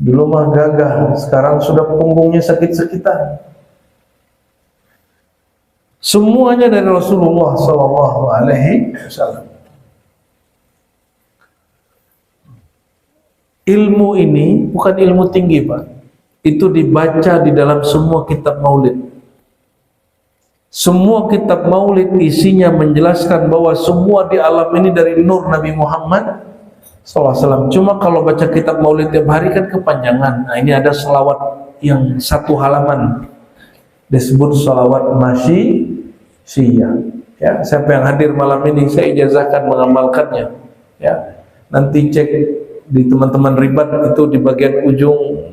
Dulu mah gagah, sekarang sudah punggungnya sakit-sakitan. Semuanya dari Rasulullah Sallallahu Alaihi Wasallam. Ilmu ini bukan ilmu tinggi, Pak. Itu dibaca di dalam semua kitab maulid. Semua kitab maulid isinya menjelaskan bahwa semua di alam ini dari nur Nabi Muhammad SAW. Cuma kalau baca kitab maulid tiap hari kan kepanjangan. Nah, ini ada selawat yang satu halaman disebut selawat masyiyah. Ya, siapa yang hadir malam ini saya ijazahkan mengamalkannya. Ya, nanti cek di teman-teman ribat itu di bagian ujung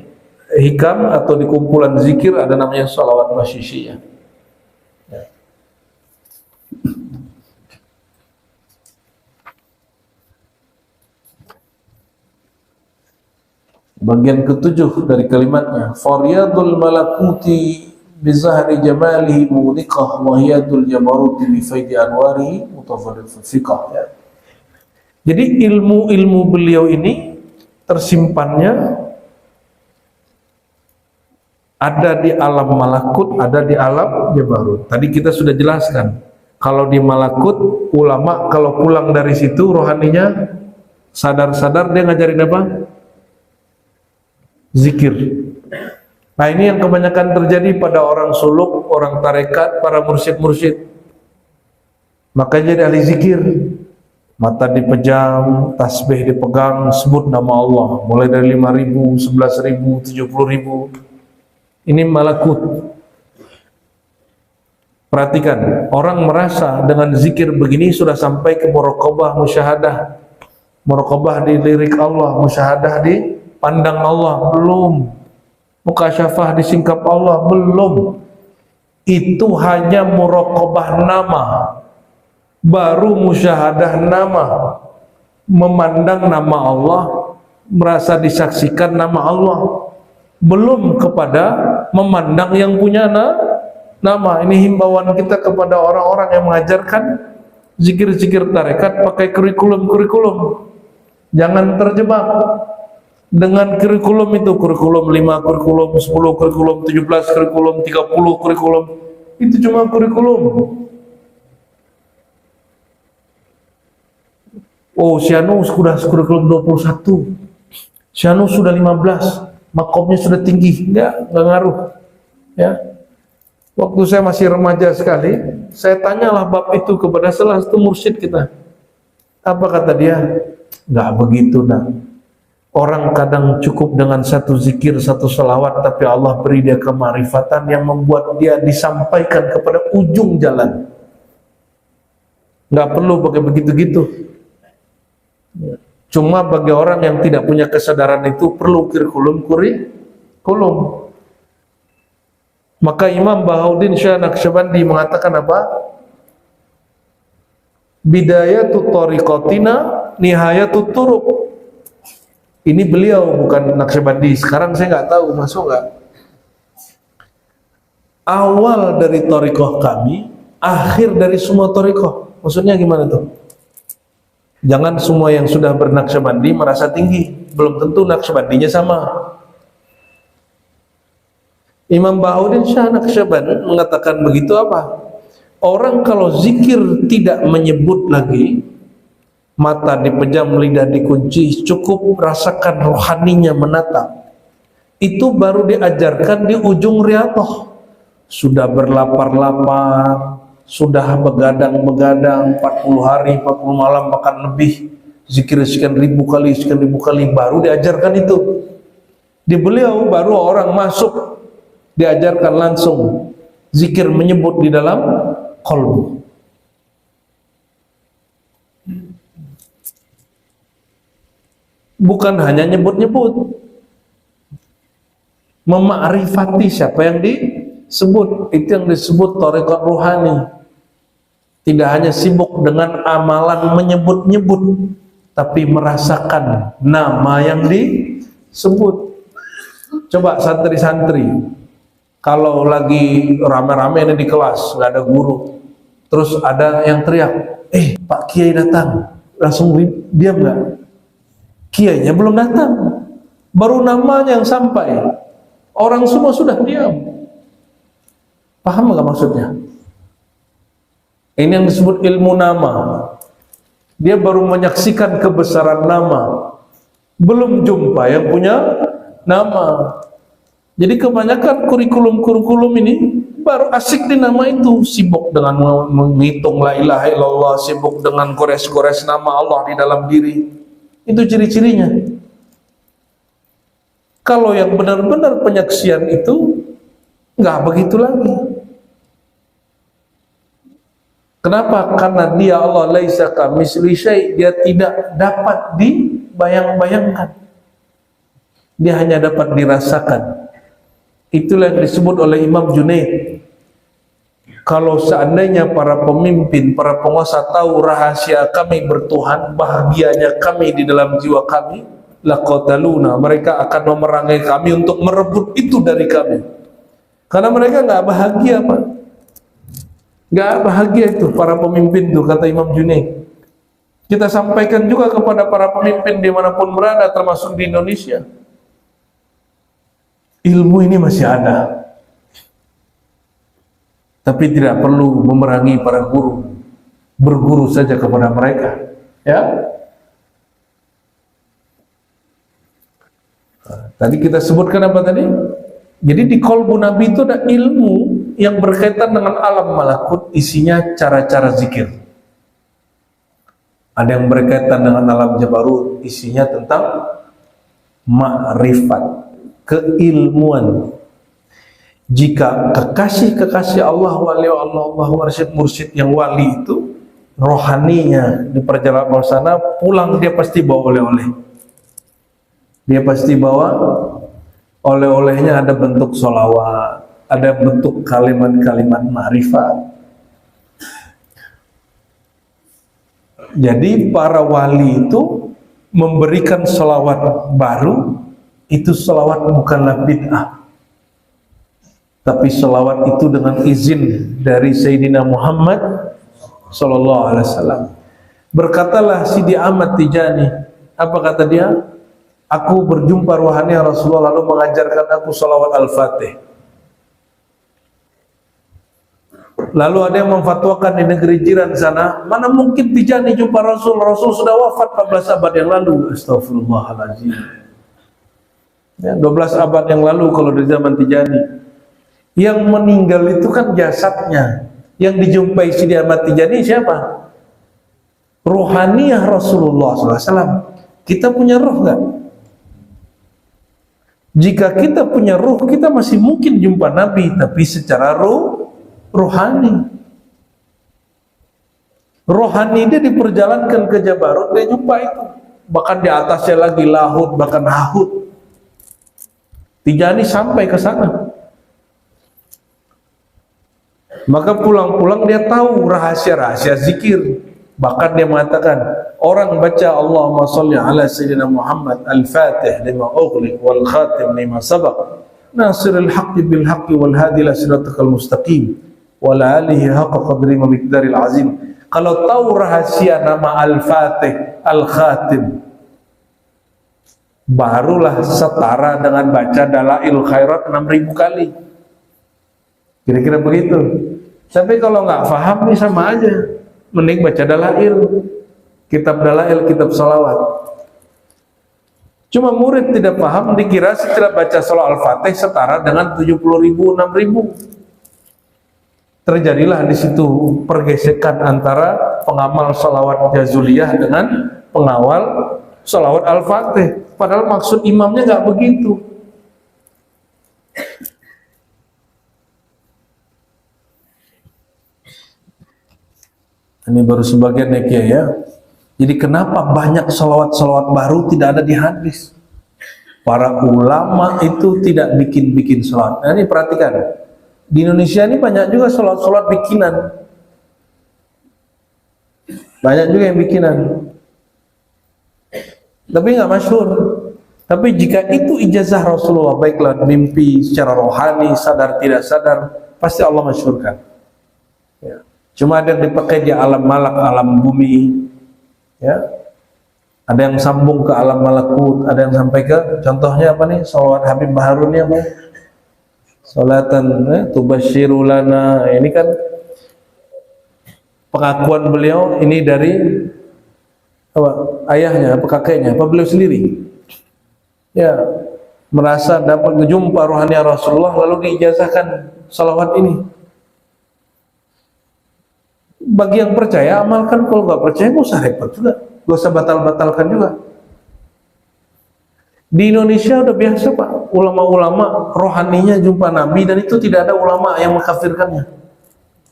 hikam atau di kumpulan zikir ada namanya selawat masyiyah. Ya. Bagian ketujuh dari kalimatnya, faryadul malakuti bizahri jamalihi muliqah wa hiyadul jabaruti bi faidi anwarihi mutafarriqah. Ya. Jadi ilmu-ilmu beliau ini tersimpannya ada di alam malakut, ada di alam jabarut. Tadi kita sudah jelaskan, kalau di malakut ulama kalau pulang dari situ rohaninya sadar-sadar dia ngajarin apa? Zikir. Nah, ini yang kebanyakan terjadi pada orang suluk, orang tarekat, para mursyid-mursyid. Makanya jadi ahli zikir. Mata dipejam, tasbih dipegang, sebut nama Allah. Mulai dari 5.000, 11.000, 70.000. Ini malakut. Perhatikan, orang merasa dengan zikir begini sudah sampai ke muraqabah musyahadah. Muraqabah di lirik Allah, musyahadah di pandang Allah, belum. Mukasyafah disingkap Allah, belum. Itu hanya muraqabah nama, baru musyahadah nama, memandang nama Allah, merasa disaksikan nama Allah, belum kepada memandang yang punya nama. Ini himbauan kita kepada orang-orang yang mengajarkan zikir-zikir tarekat pakai kurikulum. Jangan terjebak dengan kurikulum itu, kurikulum 5, kurikulum 10, kurikulum 17, kurikulum 30, kurikulum. Itu cuma kurikulum. Oh, Sianu sudah kurikulum 21. Sianu sudah 15. Makomnya sudah tinggi. Enggak ngaruh. Ya. Waktu saya masih remaja sekali, saya tanyalah bab itu kepada salah satu mursyid kita. Apa kata dia? Enggak begitu, nak. Orang kadang cukup dengan satu zikir, satu salawat, tapi Allah beri dia kemarifatan yang membuat dia disampaikan kepada ujung jalan. Nggak perlu pakai begitu-gitu. Cuma bagi orang yang tidak punya kesadaran itu perlu kurikulum. Maka Imam Bahauddin Shah Naqsyabandi mengatakan apa? Bidayatut thariqatina nihayatut turuq. Ini beliau, bukan Naqsyabandi. Sekarang saya nggak tahu masuk nggak. Awal dari thariqah kami, akhir dari semua thariqah. Maksudnya gimana tuh? Jangan semua yang sudah bernaqsyabandi merasa tinggi. Belum tentu Naqsyabandinya sama. Imam Bahauddin Shah Naqsyabandi mengatakan begitu apa? Orang kalau zikir tidak menyebut lagi, mata dipejam, lidah dikunci, cukup rasakan rohaninya menatap, itu baru diajarkan di ujung riyadhah. Sudah berlapar-lapar, sudah begadang-begadang 40 hari 40 malam bahkan lebih, zikir sekian ribu kali, baru diajarkan itu. Di beliau baru orang masuk diajarkan langsung zikir menyebut di dalam qalbu. Bukan hanya nyebut-nyebut, memakrifati siapa yang disebut. Itu yang disebut thariqat ruhani. Tidak hanya sibuk dengan amalan menyebut-nyebut, tapi merasakan nama yang disebut. Coba santri-santri, kalau lagi rame-rame ini di kelas, nggak ada guru, terus ada yang teriak, Pak Kiai datang, langsung diam nggak? Kiainya belum datang, baru namanya yang sampai, orang semua sudah diam. Paham nggak maksudnya? Ini yang disebut ilmu nama. Dia baru menyaksikan kebesaran nama, belum jumpa yang punya nama. Jadi kebanyakan kurikulum ini baru asik di nama itu, sibuk dengan menghitung la ilaha illallah, sibuk dengan gores-gores nama Allah di dalam diri. Itu ciri-cirinya. Kalau yang benar-benar penyaksian itu nggak begitu lagi. Kenapa? Karena dia Allah laisa kamitslihi syai', dia tidak dapat dibayang-bayangkan. Dia hanya dapat dirasakan. Itulah yang disebut oleh Imam Junaid. Kalau seandainya para pemimpin, para penguasa tahu rahasia kami bertuhan, bahagianya kami di dalam jiwa kami, laqataluna, mereka akan memerangi kami untuk merebut itu dari kami. Karena mereka nggak bahagia, Pak. Nggak bahagia itu para pemimpin itu, kata Imam Junaid. Kita sampaikan juga kepada para pemimpin dimanapun berada, termasuk di Indonesia. Ilmu ini masih ada, tapi tidak perlu memerangi para guru, berguru saja kepada mereka, ya. Tadi kita sebutkan apa tadi? Jadi di qalbu Nabi itu ada ilmu yang berkaitan dengan alam malakut, isinya cara-cara zikir. Ada yang berkaitan dengan alam jabarut, isinya tentang ma'rifat, keilmuan. Jika kekasih-kekasih Allah, wali Allah, mursyid yang wali itu rohaninya di perjalanan ke sana, pulang dia pasti bawa oleh-oleh. Dia pasti bawa oleh-olehnya, ada bentuk sholawat, ada bentuk kalimat-kalimat ma'rifat. Jadi para wali itu memberikan sholawat baru, itu sholawat bukanlah bid'ah, tapi sholawat itu dengan izin dari Sayyidina Muhammad sallallahu alaihi wasallam. Berkatalah Sidi Ahmad Tijani, apa kata dia? Aku berjumpa ruhani Rasulullah lalu mengajarkan aku sholawat Al-Fatih. Lalu ada yang memfatwakan di negeri jiran sana, mana mungkin Tijani jumpa Rasul, Rasul sudah wafat 14 abad yang lalu. Astagfirullahaladzim. Ya, 12 abad yang lalu kalau di zaman Tijani. Yang meninggal itu kan jasadnya. Yang dijumpai Sidi Ahmad Tijani siapa? Ruhaniyah Rasulullah SAW. Kita punya ruh nggak? Jika kita punya ruh, kita masih mungkin jumpa Nabi, tapi secara rohani. Rohani dia diperjalankan ke Jabarut, dia jumpa itu. Bahkan di atasnya lagi lahut, bahkan hahut. Tijani sampai ke sana. Maka pulang-pulang dia tahu rahasia-rahasia zikir. Bahkan dia mengatakan, orang baca Allahumma sholli ala sayyidina Muhammad al-Fatih lima ughliq wal khatim lima sabaq nasiril haqqi bil haqqi wal hadi ila siratal mustaqim wal alihi haqqa qadri wa miqdaril azim. Kalau tahu rahasia nama al-Fatih, al-Khatim, barulah setara dengan baca Dalail Khairat 6.000 kali. Kira-kira begitu. Tapi kalau nggak paham nih sama aja, mending baca dalail, kitab dalail, kitab salawat. Cuma murid tidak paham, dikira setelah baca surah Al-Fatih setara dengan 70.000, 6.000. Terjadilah di situ pergesekan antara pengamal salawat jazuliyah dengan pengawal salawat Al-Fatih. Padahal maksud imamnya nggak begitu. Ini baru sebagian ya. Jadi kenapa banyak salawat-salawat baru tidak ada di hadis? Para ulama itu tidak bikin-bikin salawat. Nah ini perhatikan, di Indonesia ini banyak juga salawat-salawat bikinan. Banyak juga yang bikinan. Tapi nggak masyhur. Tapi jika itu ijazah Rasulullah, baiklah mimpi secara rohani, sadar tidak sadar, pasti Allah masyhurkan. Ya. Cuma ada yang dipakai di alam malak, alam bumi. Ya, ada yang sambung ke alam malakut, ada yang sampai ke, contohnya apa nih, salawat Habib Baharun ini apa? Salatan tubasyiru lana. Ini kan pengakuan beliau ini dari apa? Ayahnya, apa kakeknya, apa beliau sendiri? Ya, merasa dapat berjumpa rohani Rasulullah lalu diijazahkan salawat ini. Bagi yang percaya amalkan, kalau nggak percaya nggak usah repot juga, nggak usah batal-batalkan juga. Di Indonesia udah biasa Pak, ulama-ulama rohaninya jumpa Nabi dan itu tidak ada ulama yang mengkafirkannya.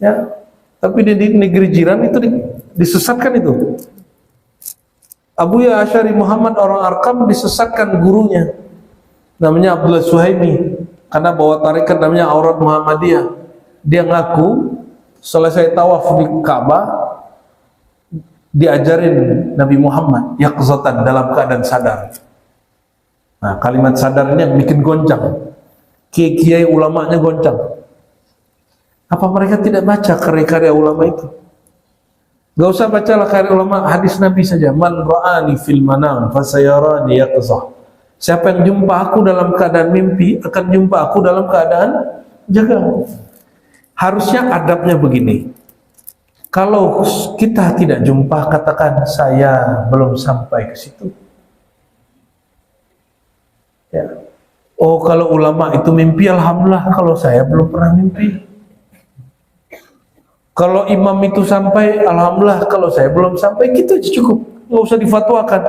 Ya, tapi di negeri jiran itu disesatkan itu. Abu Ya Asy'ari Muhammad orang Arkam disesatkan gurunya, namanya Abdullah Suhaimi, karena bawa tarekat namanya Aurat Muhammadiyah. Dia ngaku selesai tawaf di Ka'bah diajarin Nabi Muhammad yaqzatan, dalam keadaan sadar. Nah, kalimat sadar ini yang bikin goncang. Kiai-kiai ulamanya goncang. Apa mereka tidak baca karya-karya ulama itu? Gak usah bacalah karya ulama, hadis Nabi saja. Man ra'ani fil manam fasayarani yaqzah. Siapa yang jumpa aku dalam keadaan mimpi akan jumpa aku dalam keadaan jaga. Harusnya adabnya begini, kalau kita tidak jumpa, katakan saya belum sampai ke situ. Ya. Oh, kalau ulama itu mimpi, alhamdulillah. Kalau saya belum pernah mimpi. Kalau imam itu sampai, alhamdulillah. Kalau saya belum sampai, gitu aja cukup, nggak usah difatwakan.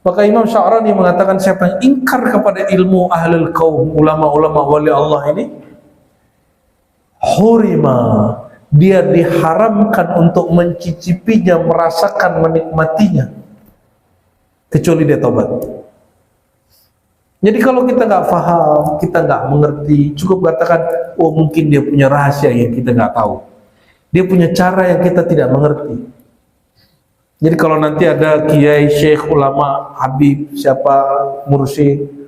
Maka Imam Sya'rani mengatakan, siapa yang ingkar kepada ilmu ahlul qaum, ulama-ulama wali Allah ini, hurima, dia diharamkan untuk mencicipinya, merasakan, menikmatinya, kecuali dia tobat. Jadi kalau kita nggak paham, kita nggak mengerti, cukup katakan, oh mungkin dia punya rahasia yang kita nggak tahu, dia punya cara yang kita tidak mengerti. Jadi kalau nanti ada kiai, syekh, ulama, habib, siapa, mursyid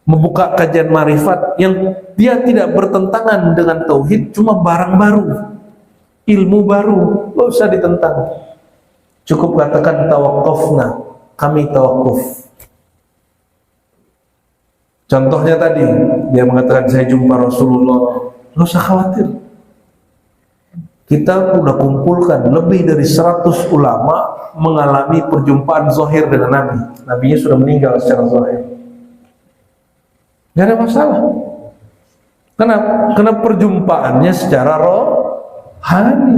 membuka kajian marifat yang dia tidak bertentangan dengan tauhid, cuma barang baru, ilmu baru, nggak usah ditentang. Cukup katakan tawaqqafna, kami tawakuf. Contohnya tadi, dia mengatakan saya jumpa Rasulullah, nggak usah khawatir. Kita udah kumpulkan lebih dari 100 ulama mengalami perjumpaan zahir dengan Nabi. Nabinya sudah meninggal secara zahir. Gak ada masalah. Kenapa? Karena perjumpaannya secara rohani.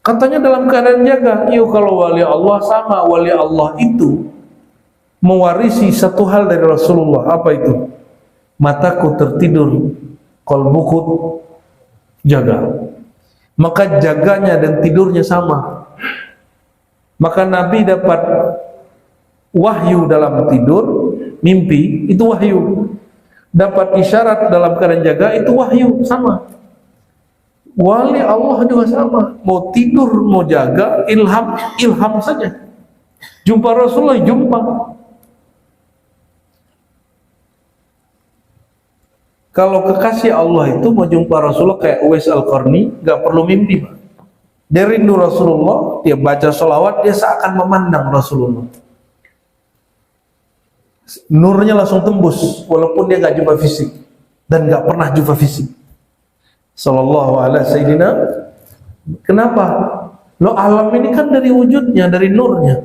Katanya dalam keadaan jaga. Yuk, kalau wali Allah sama, wali Allah itu mewarisi satu hal dari Rasulullah. Apa itu? Mataku tertidur, qalbuku jaga. Maka jaganya dan tidurnya sama. Maka Nabi dapat wahyu dalam tidur, mimpi, itu wahyu. Dapat isyarat dalam keadaan jaga, itu wahyu, sama. Wali Allah juga sama. Mau tidur, mau jaga, ilham saja. Jumpa Rasulullah, jumpa. Kalau kekasih Allah itu mau jumpa Rasulullah kayak Uwais Al-Qarni, gak perlu mimpi. Dia rindu Rasulullah, dia baca sholawat, dia seakan memandang Rasulullah. Nurnya langsung tembus, walaupun dia gak jumpa fisik dan gak pernah jumpa fisik. sallallahu alaihi sayyidina. Kenapa? Lo alam ini kan dari wujudnya, dari nurnya.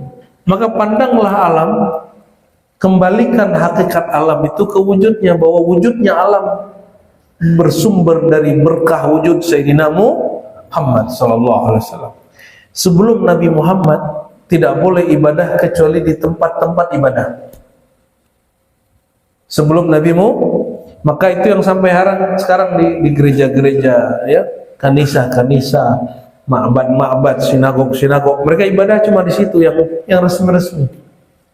Maka pandanglah alam, kembalikan hakikat alam itu ke wujudnya, bahwa wujudnya alam bersumber dari berkah wujud Sayyidina Muhammad sallallahu alaihi wasallam. Sebelum Nabi Muhammad tidak boleh ibadah kecuali di tempat-tempat ibadah. Sebelum Nabi maka itu yang sampai sekarang di gereja-gereja, ya, kanisa-kanisa, ma'bad-ma'bad, sinagog-sinagog, mereka ibadah cuma di situ yang resmi-resmi.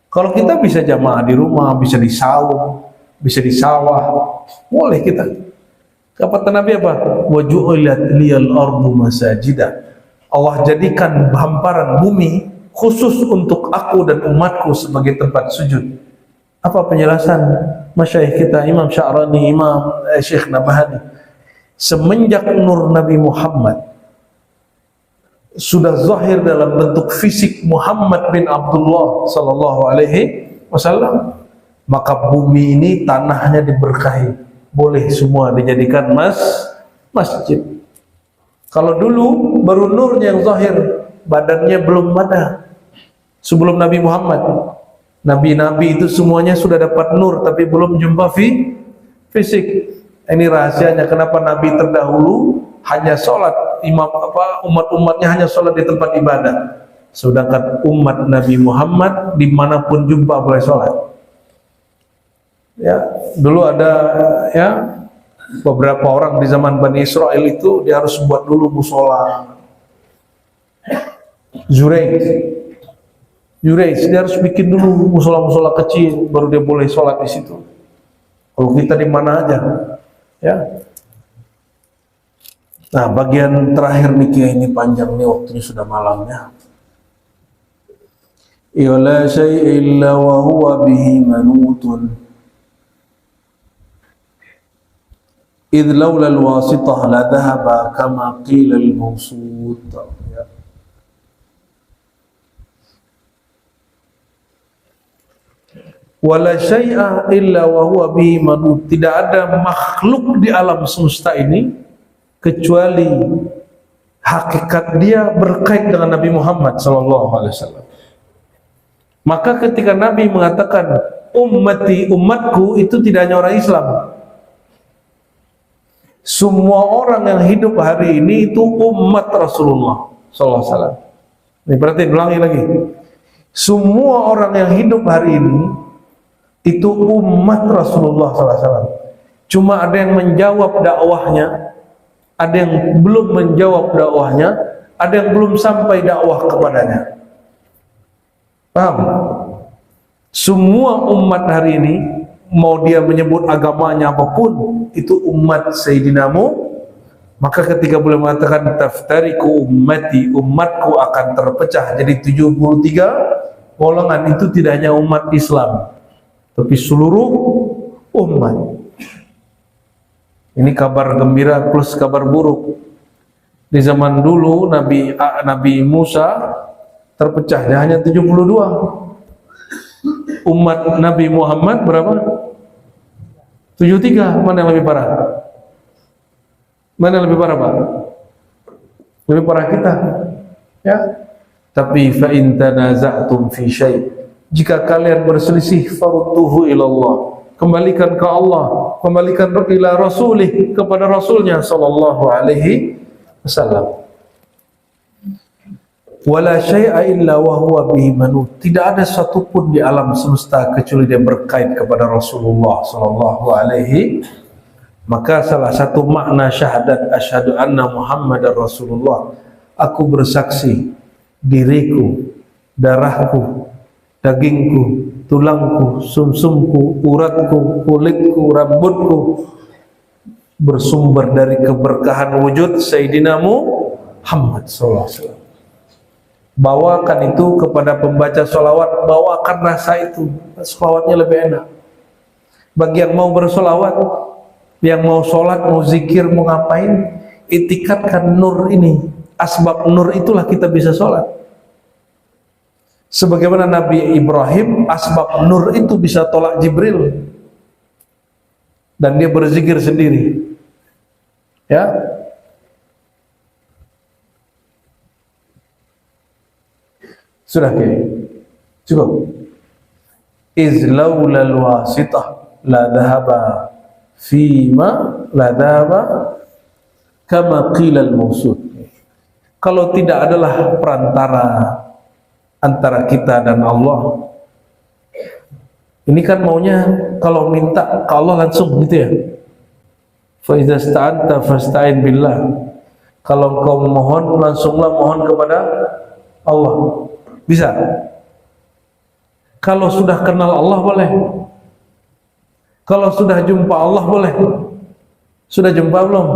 Kalau kita bisa jamaah di rumah, bisa di saung, bisa di sawah, boleh kita. Kata Nabi apa? Wa ju'ilat liyal ardu masajidah. Allah jadikan hamparan bumi khusus untuk aku dan umatku sebagai tempat sujud. Apa penjelasan masyayikh kita Imam Sya'rani, Imam Syekh Nabhani? Semenjak nur Nabi Muhammad sudah zahir dalam bentuk fisik Muhammad bin Abdullah sallallahu alaihi wasallam, maka bumi ini tanahnya diberkahi, boleh semua dijadikan masjid. Kalau dulu baru nurnya yang zahir, badannya belum ada. Sebelum Nabi Muhammad, nabi-nabi itu semuanya sudah dapat nur tapi belum jumpa fisik. Ini rahasianya kenapa Nabi terdahulu hanya sholat, umat-umatnya hanya sholat di tempat ibadah, sedangkan umat Nabi Muhammad dimanapun jumpa boleh sholat. Ya, dulu ada ya beberapa orang di zaman Bani Israel itu dia harus buat dulu musola. Jureis dia harus bikin dulu musola-musola kecil baru dia boleh sholat di situ. Kalau kita di mana aja, ya. Nah, bagian terakhir nikah ini panjang nih, waktunya sudah malamnya. Ila syai'in illa wa huwa bihi manutun. Idh laula al-wasitah la dhahaba kama qila al-mawsut. Wala syai'a illa wa huwa bihi manut. Tidak ada makhluk di alam semesta ini kecuali hakikat dia berkait dengan Nabi Muhammad sallallahu alaihi wasallam. Maka ketika Nabi mengatakan ummati, umatku, itu tidak hanya orang Islam. Semua orang yang hidup hari ini itu umat Rasulullah sallallahu alaihi wasallam. Ini berarti ulangi lagi. Semua orang yang hidup hari ini itu umat Rasulullah sallallahu alaihi wasallam. Cuma ada yang menjawab dakwahnya, ada yang belum menjawab dakwahnya, ada yang belum sampai dakwah kepadanya. Paham? Semua umat hari ini, mau dia menyebut agamanya apapun, itu umat Sayyidina Muhammad. Maka ketika boleh mengatakan taftariku ummati, umatku akan terpecah jadi 73 golongan, itu tidak hanya umat Islam tapi seluruh umat. Ini kabar gembira plus kabar buruk. Di zaman dulu Nabi Musa terpecah, dia hanya 72. Umat Nabi Muhammad berapa? 73. Mana yang lebih parah? Mana yang lebih parah, Pak? Lebih parah kita. Ya. Tapi fa in tanaza'tum fi syai', jika kalian berselisih farudduhu ila Allah, kembalikan ke Allah, kembalikan ila Rasulih, kepada Rasulnya sallallahu alaihi wasallam. Wala syai'a illa wa huwa bihi manut. Tidak ada satupun di alam semesta kecuali dia berkait kepada Rasulullah sallallahu alaihi. Maka salah satu makna syahadat asyhadu anna Muhammadar Rasulullah, aku bersaksi diriku, darahku, dagingku, tulangku, sumsumku, uratku, kulitku, rambutku bersumber dari keberkahan wujud Sayyidina Muhammad SAW. Bawakan itu kepada pembaca sholawat, bawakan rasa itu, sholawatnya lebih enak. Bagi yang mau bersolawat, yang mau sholat, mau zikir, mau ngapain, itikatkan nur ini. Asbab nur itulah kita bisa sholat. Sebagaimana Nabi Ibrahim, asbab nur itu bisa tolak Jibril dan dia berzikir sendiri. Ya, Sudah kayak cukup. Iz laulal wasitah la dhahaba fima la dhahaba kama qila al-mawsud. Kalau tidak adalah perantara antara kita dan Allah, ini kan maunya kalau minta ke Allah langsung gitu ya. Fa iza sta'anta fasta'in billah. Kalau engkau memohon, langsunglah mohon kepada Allah. Bisa. Kalau sudah kenal Allah boleh. Kalau sudah jumpa Allah boleh. Sudah jumpa belum?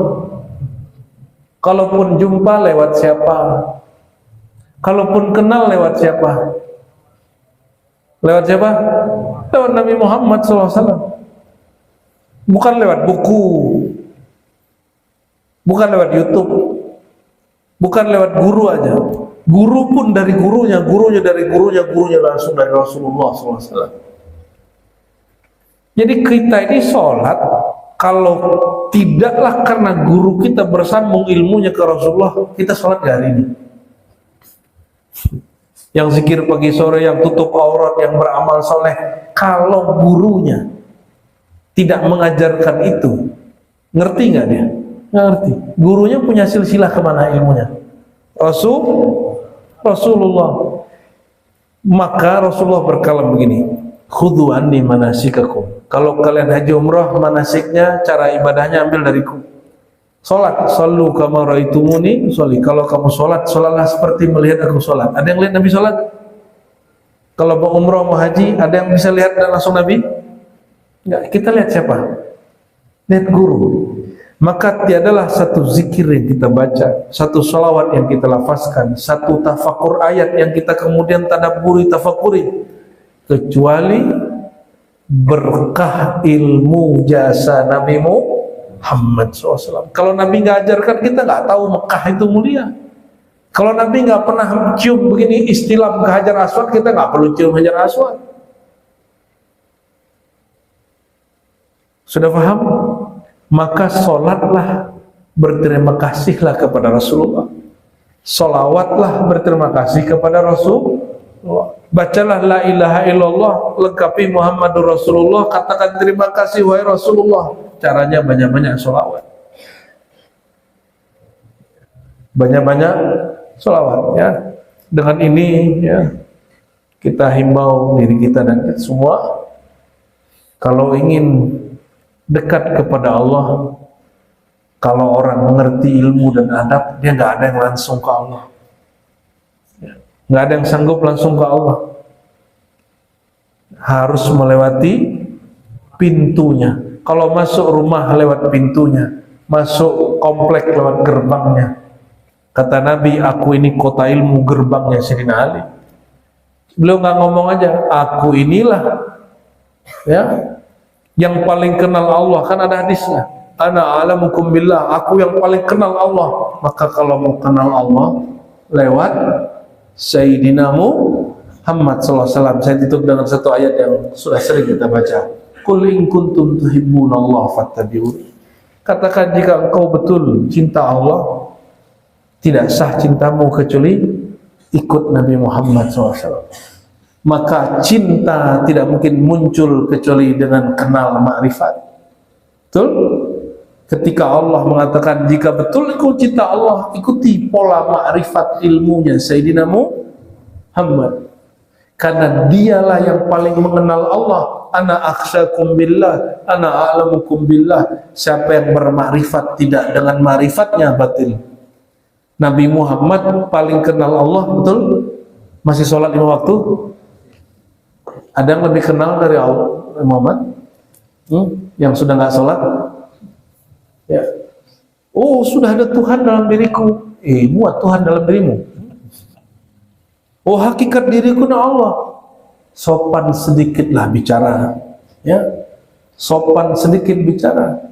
Kalaupun jumpa lewat siapa? Kalaupun kenal lewat siapa? Lewat siapa? Lewat Nabi Muhammad SAW. Bukan lewat buku, bukan lewat YouTube, bukan lewat guru aja. Guru pun dari gurunya, gurunya dari gurunya, gurunya langsung dari Rasulullah SAW. Jadi kita ini sholat, kalau tidaklah karena guru kita bersambung ilmunya ke Rasulullah, kita sholat gak hari ini. Yang zikir pagi sore, yang tutup aurat, yang beramal soleh, kalau gurunya tidak mengajarkan itu, ngerti nggak dia? Nggak ngerti. Gurunya punya silsilah kemana ilmunya? Rasulullah. Maka Rasulullah berkalam begini, khudhu anni manasikakum. Kalau kalian haji umrah, manasiknya, cara ibadahnya ambil dariku. Sholat, sallu kama ra'aitumuni sholli. Kalau kamu sholat, sholatlah seperti melihat aku sholat. Ada yang lihat Nabi sholat? Kalau mau umrah, mau haji, ada yang bisa lihat dan langsung Nabi? Enggak, kita lihat siapa? Lihat guru. Maka tiadalah satu zikir yang kita baca, satu sholawat yang kita lafazkan, satu tafakur ayat yang kita kemudian tadabburi, tafakuri, kecuali berkah ilmu jasa Nabi Muhammad SAW. Kalau Nabi nggak ajarkan, kita nggak tahu Mekah itu mulia. Kalau Nabi nggak pernah cium begini istilah ke Hajar Aswad, kita nggak perlu cium Hajar Aswad. Sudah paham? Maka sholatlah, berterima kasihlah kepada Rasulullah. Sholawatlah, berterima kasih kepada Rasulullah. Bacalah la ilaha illallah, lengkapi Muhammadur Rasulullah, katakan terima kasih wahai Rasulullah. Caranya banyak-banyak sholawat, banyak-banyak sholawat ya. Dengan ini ya, kita himbau diri kita dan kita semua, kalau ingin dekat kepada Allah, kalau orang mengerti ilmu dan adab, dia nggak ada yang langsung ke Allah, nggak ada yang sanggup langsung ke Allah, harus melewati pintunya. Kalau masuk rumah lewat pintunya, masuk komplek lewat gerbangnya. Kata Nabi, aku ini kota ilmu, gerbangnya Sayyidina Ali. Beliau nggak ngomong aja, aku inilah ya yang paling kenal Allah, kan ada hadisnya, ana a'lamukum billah, aku yang paling kenal Allah. Maka kalau mau kenal Allah, lewat Sayyidina Muhammad SAW. Saya tutup dengan satu ayat yang sudah sering kita baca. Qul in kuntum tuhibbunallaha fattabi'un. Katakan jika engkau betul cinta Allah, tidak sah cintamu kecuali ikut Nabi Muhammad SAW. Maka cinta tidak mungkin muncul kecuali dengan kenal ma'rifat. Betul? Ketika Allah mengatakan jika betul engkau cinta Allah, ikuti pola ma'rifat ilmunya Sayyidina Muhammad. Karena dialah yang paling mengenal Allah. Ana akhsyakum billah, ana a'lamukum billah. Siapa yang bermakrifat tidak dengan ma'rifatnya batil. Nabi Muhammad paling kenal Allah, betul? Masih sholat 5 waktu? Ada yang lebih kenal dari Allah, Muhammad? Yang sudah nggak sholat? Ya. Oh, sudah ada Tuhan dalam diriku. Muat Tuhan dalam dirimu. Oh, hakikat diriku na Allah. Sopan sedikitlah bicara, ya. Sopan sedikit bicara.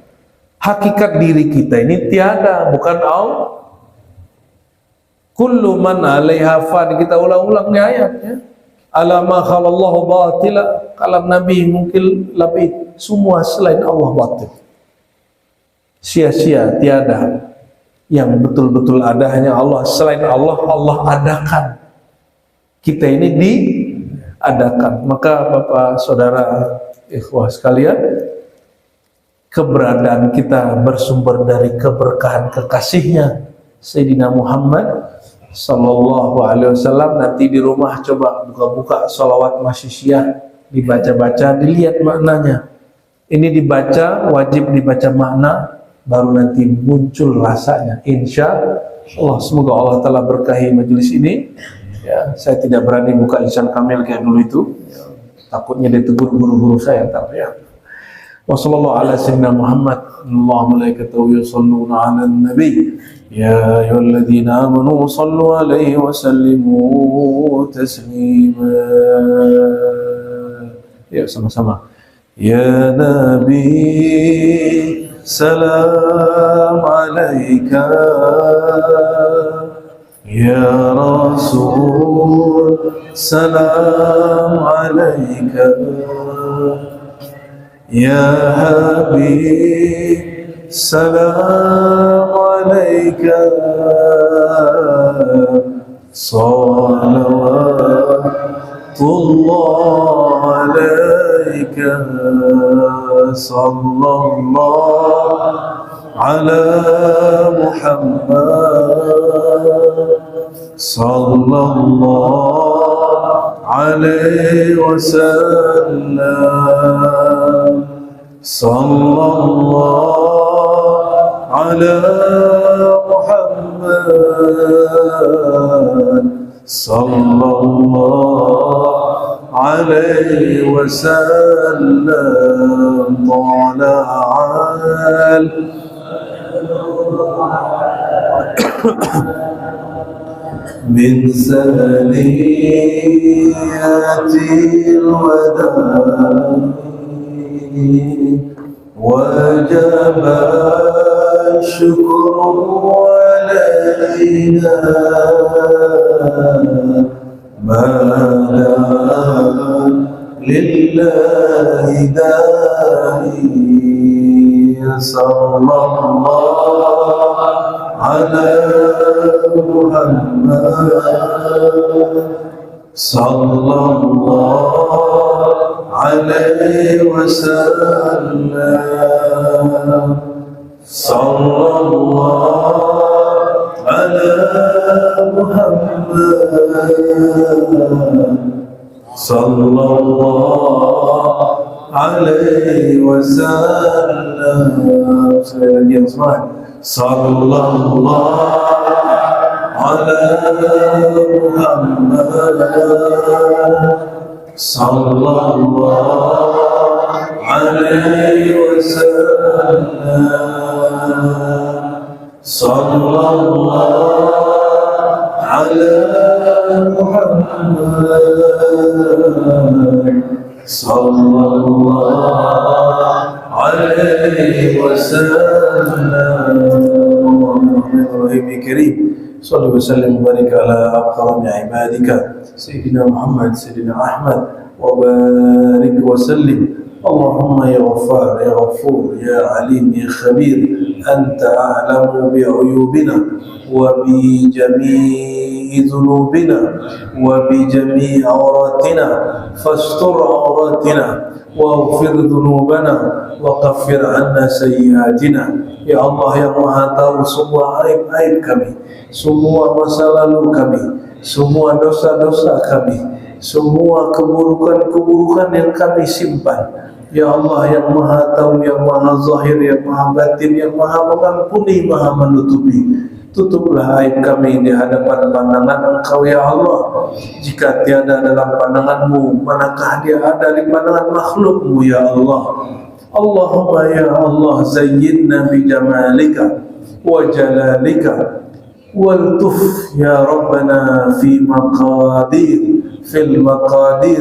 Hakikat diri kita ini tiada, bukan Allah. Kullu man 'alaiha fan, kita ulang-ulang di ayat ya. Alama khalallahu batila, kalam Nabi mungkin lebih, semua selain Allah batil. Sia-sia, tiada. Yang betul-betul ada hanya Allah. Selain Allah, Allah adakan. kita ini diadakan. Maka Bapak Saudara ikhwah sekalian, keberadaan kita bersumber dari keberkahan kekasihnya Sayyidina Muhammad Sallallahu Alaihi Wasallam. Nanti di rumah coba buka-buka sholawat masyisiyah, dibaca-baca, dilihat maknanya. Ini dibaca, wajib dibaca makna, baru nanti muncul rasanya. Insya Allah, semoga Allah telah berkahi majelis ini. Ya, saya tidak berani buka lisan kamil kayak dulu itu. Ya, takutnya ditegur guru-guru saya ntar ya. Wassallallahu ala sayyidina Muhammad. Allahumma malaikatahu yusalluna ala nabi. Ya ayyuhalladzina amanu sallu alaihi wa sallimu taslima. Ya, sama-sama. Ya Nabi, salam alaika. Ya Rasul, salam alaika. Ya Habib, salam alaika. Salawatullah alaika. Sallallahu ala Muhammad. Sallallahu alaihi wasallam. Sallallahu ala Muhammad. Sallallahu alaihi wasallam. Tala'al من ثنيات الوداع وجب الشكر علينا ما دام لله داعي صلى الله على محمد صلى الله عليه وسلم صلى الله على محمد صلى الله عليه وسلم. Sekali lagi yang semangat. Sallallahu ala Muhammad sallallahu alaihi wasallam. Sallallahu ala Muhammad sallallahu alaihi wasallam. Allahumma karim sallallahu wasallam barik ala aqram ibadika sayyidina Muhammad sayyidina Ahmad wa barik wa sallim. Allahumma ya Ghaffar ya Ghafur ya Alim ya Khabir, anta a'lamu bi uyubina wa bi jami'i dhunubina wa bi jami'i awratina fastur awratina waghfir dhunubana wa kaffir anna sayyiatina. Ya Allah yang Maha tahu semua aib-aib kami, semua masa lalu kami, semua dosa-dosa kami, semua keburukan-keburukan yang kami simpan. Ya Allah yang Maha tahu, yang Maha zahir, yang Maha batin, yang Maha mengampuni, Maha menutupi. Tutuplah aib kami di hadapan pandangan Engkau ya Allah. Jika tiada dalam pandangan-Mu, manakah dia ada di pandangan makhluk-Mu ya Allah. Allahumma ya Allah zayyinna bi jamalika wa jalalika wal tuf ya Rabbana fi fil maqadir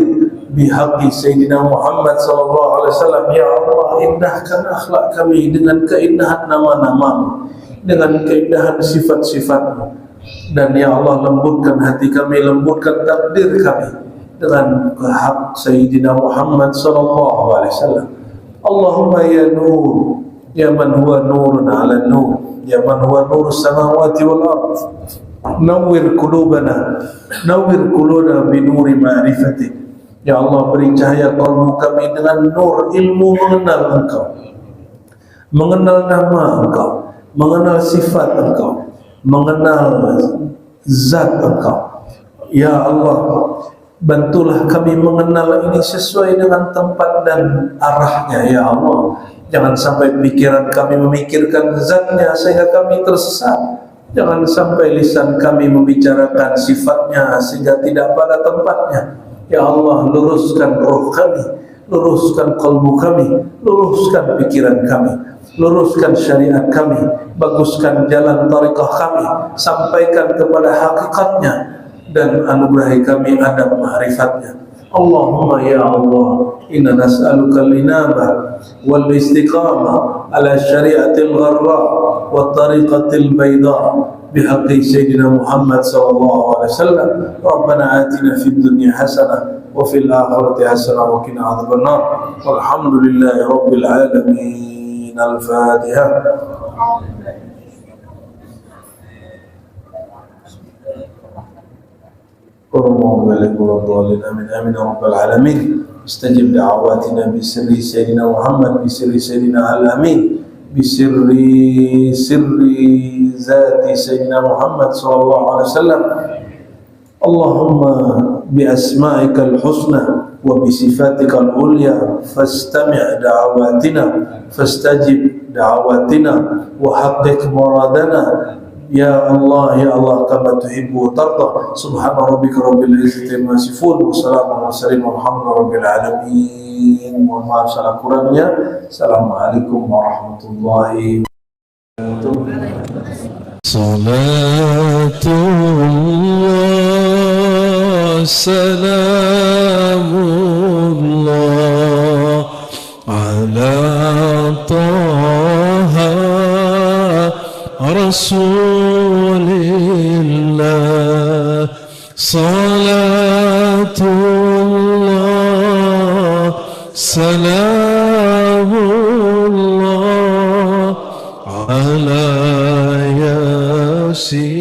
bihaqqi Sayyidina Muhammad sallallahu alaihi wasallam. Ya Allah, indahkan akhlak kami dengan keindahan nama-nama-Mu, dengan keindahan sifat-sifat-Mu, dan ya Allah lembutkan hati kami, lembutkan takdir kami dengan hak Sayyidina Muhammad sallallahu alaihi wasallam. Allahumma ya nur ya man huwa nurun ala nur ya man huwa nur samawati wal ard Nawwir qulubana, nawwir qulubana binuri ma'rifatik. Ya Allah, beri cahaya kalbu kami dengan nur ilmu mengenal Engkau, mengenal nama Engkau, mengenal sifat Engkau, mengenal zat Engkau. Ya Allah, bantulah kami mengenal ini sesuai dengan tempat dan arahnya. Ya Allah, jangan sampai pikiran kami memikirkan zatnya sehingga kami tersesat. Jangan sampai lisan kami membicarakan sifatnya sehingga tidak pada tempatnya. Ya Allah, luruskan roh kami, luruskan kalbu kami, luruskan pikiran kami, luruskan syariat kami, baguskan jalan tariqah kami, sampaikan kepada hakikatnya, dan anugerahi kami adab ma'rifatnya. Allahumma ya Allah, inna nas'aluka al-inaba wal istiqamah ala syariatil gharra wa tariqatil bayda bihaqqi Sayyidina Muhammad sallallahu alaihi wasallam. Rabbana atina fid dunya hasanah wa fil akhirati hasanah wa qina adzabannar. Walhamdulillahi rabbil alamin. Al-Fatihah. Amin amin ya rabbal alamin. Istajib da'awatina bisirri Sayyidina Muhammad, bisirri Sayyidina Al-Amin, bisirri sirri zati Sayyidina Muhammad sallallahu alaihi wasallam. Allahumma bi asma'ikal husna wa bi sifatikal ulya fastami' da'awatina, fastajib da'awatina wa haqqiq muradana. Ya Allah, ya Allah, kama tuhibbu wa tarda. Subhana rabbika rabbil izzati amma yasifun wa salamun ala mursalin walhamdulillahi rabbil alamin. Mohon maaf salah kurangnya. Assalamualaikum warahmatullahi wabarakatuh. Salatullah salamullah ala taha Rasulillah. Salatullah salamullah ala yasin.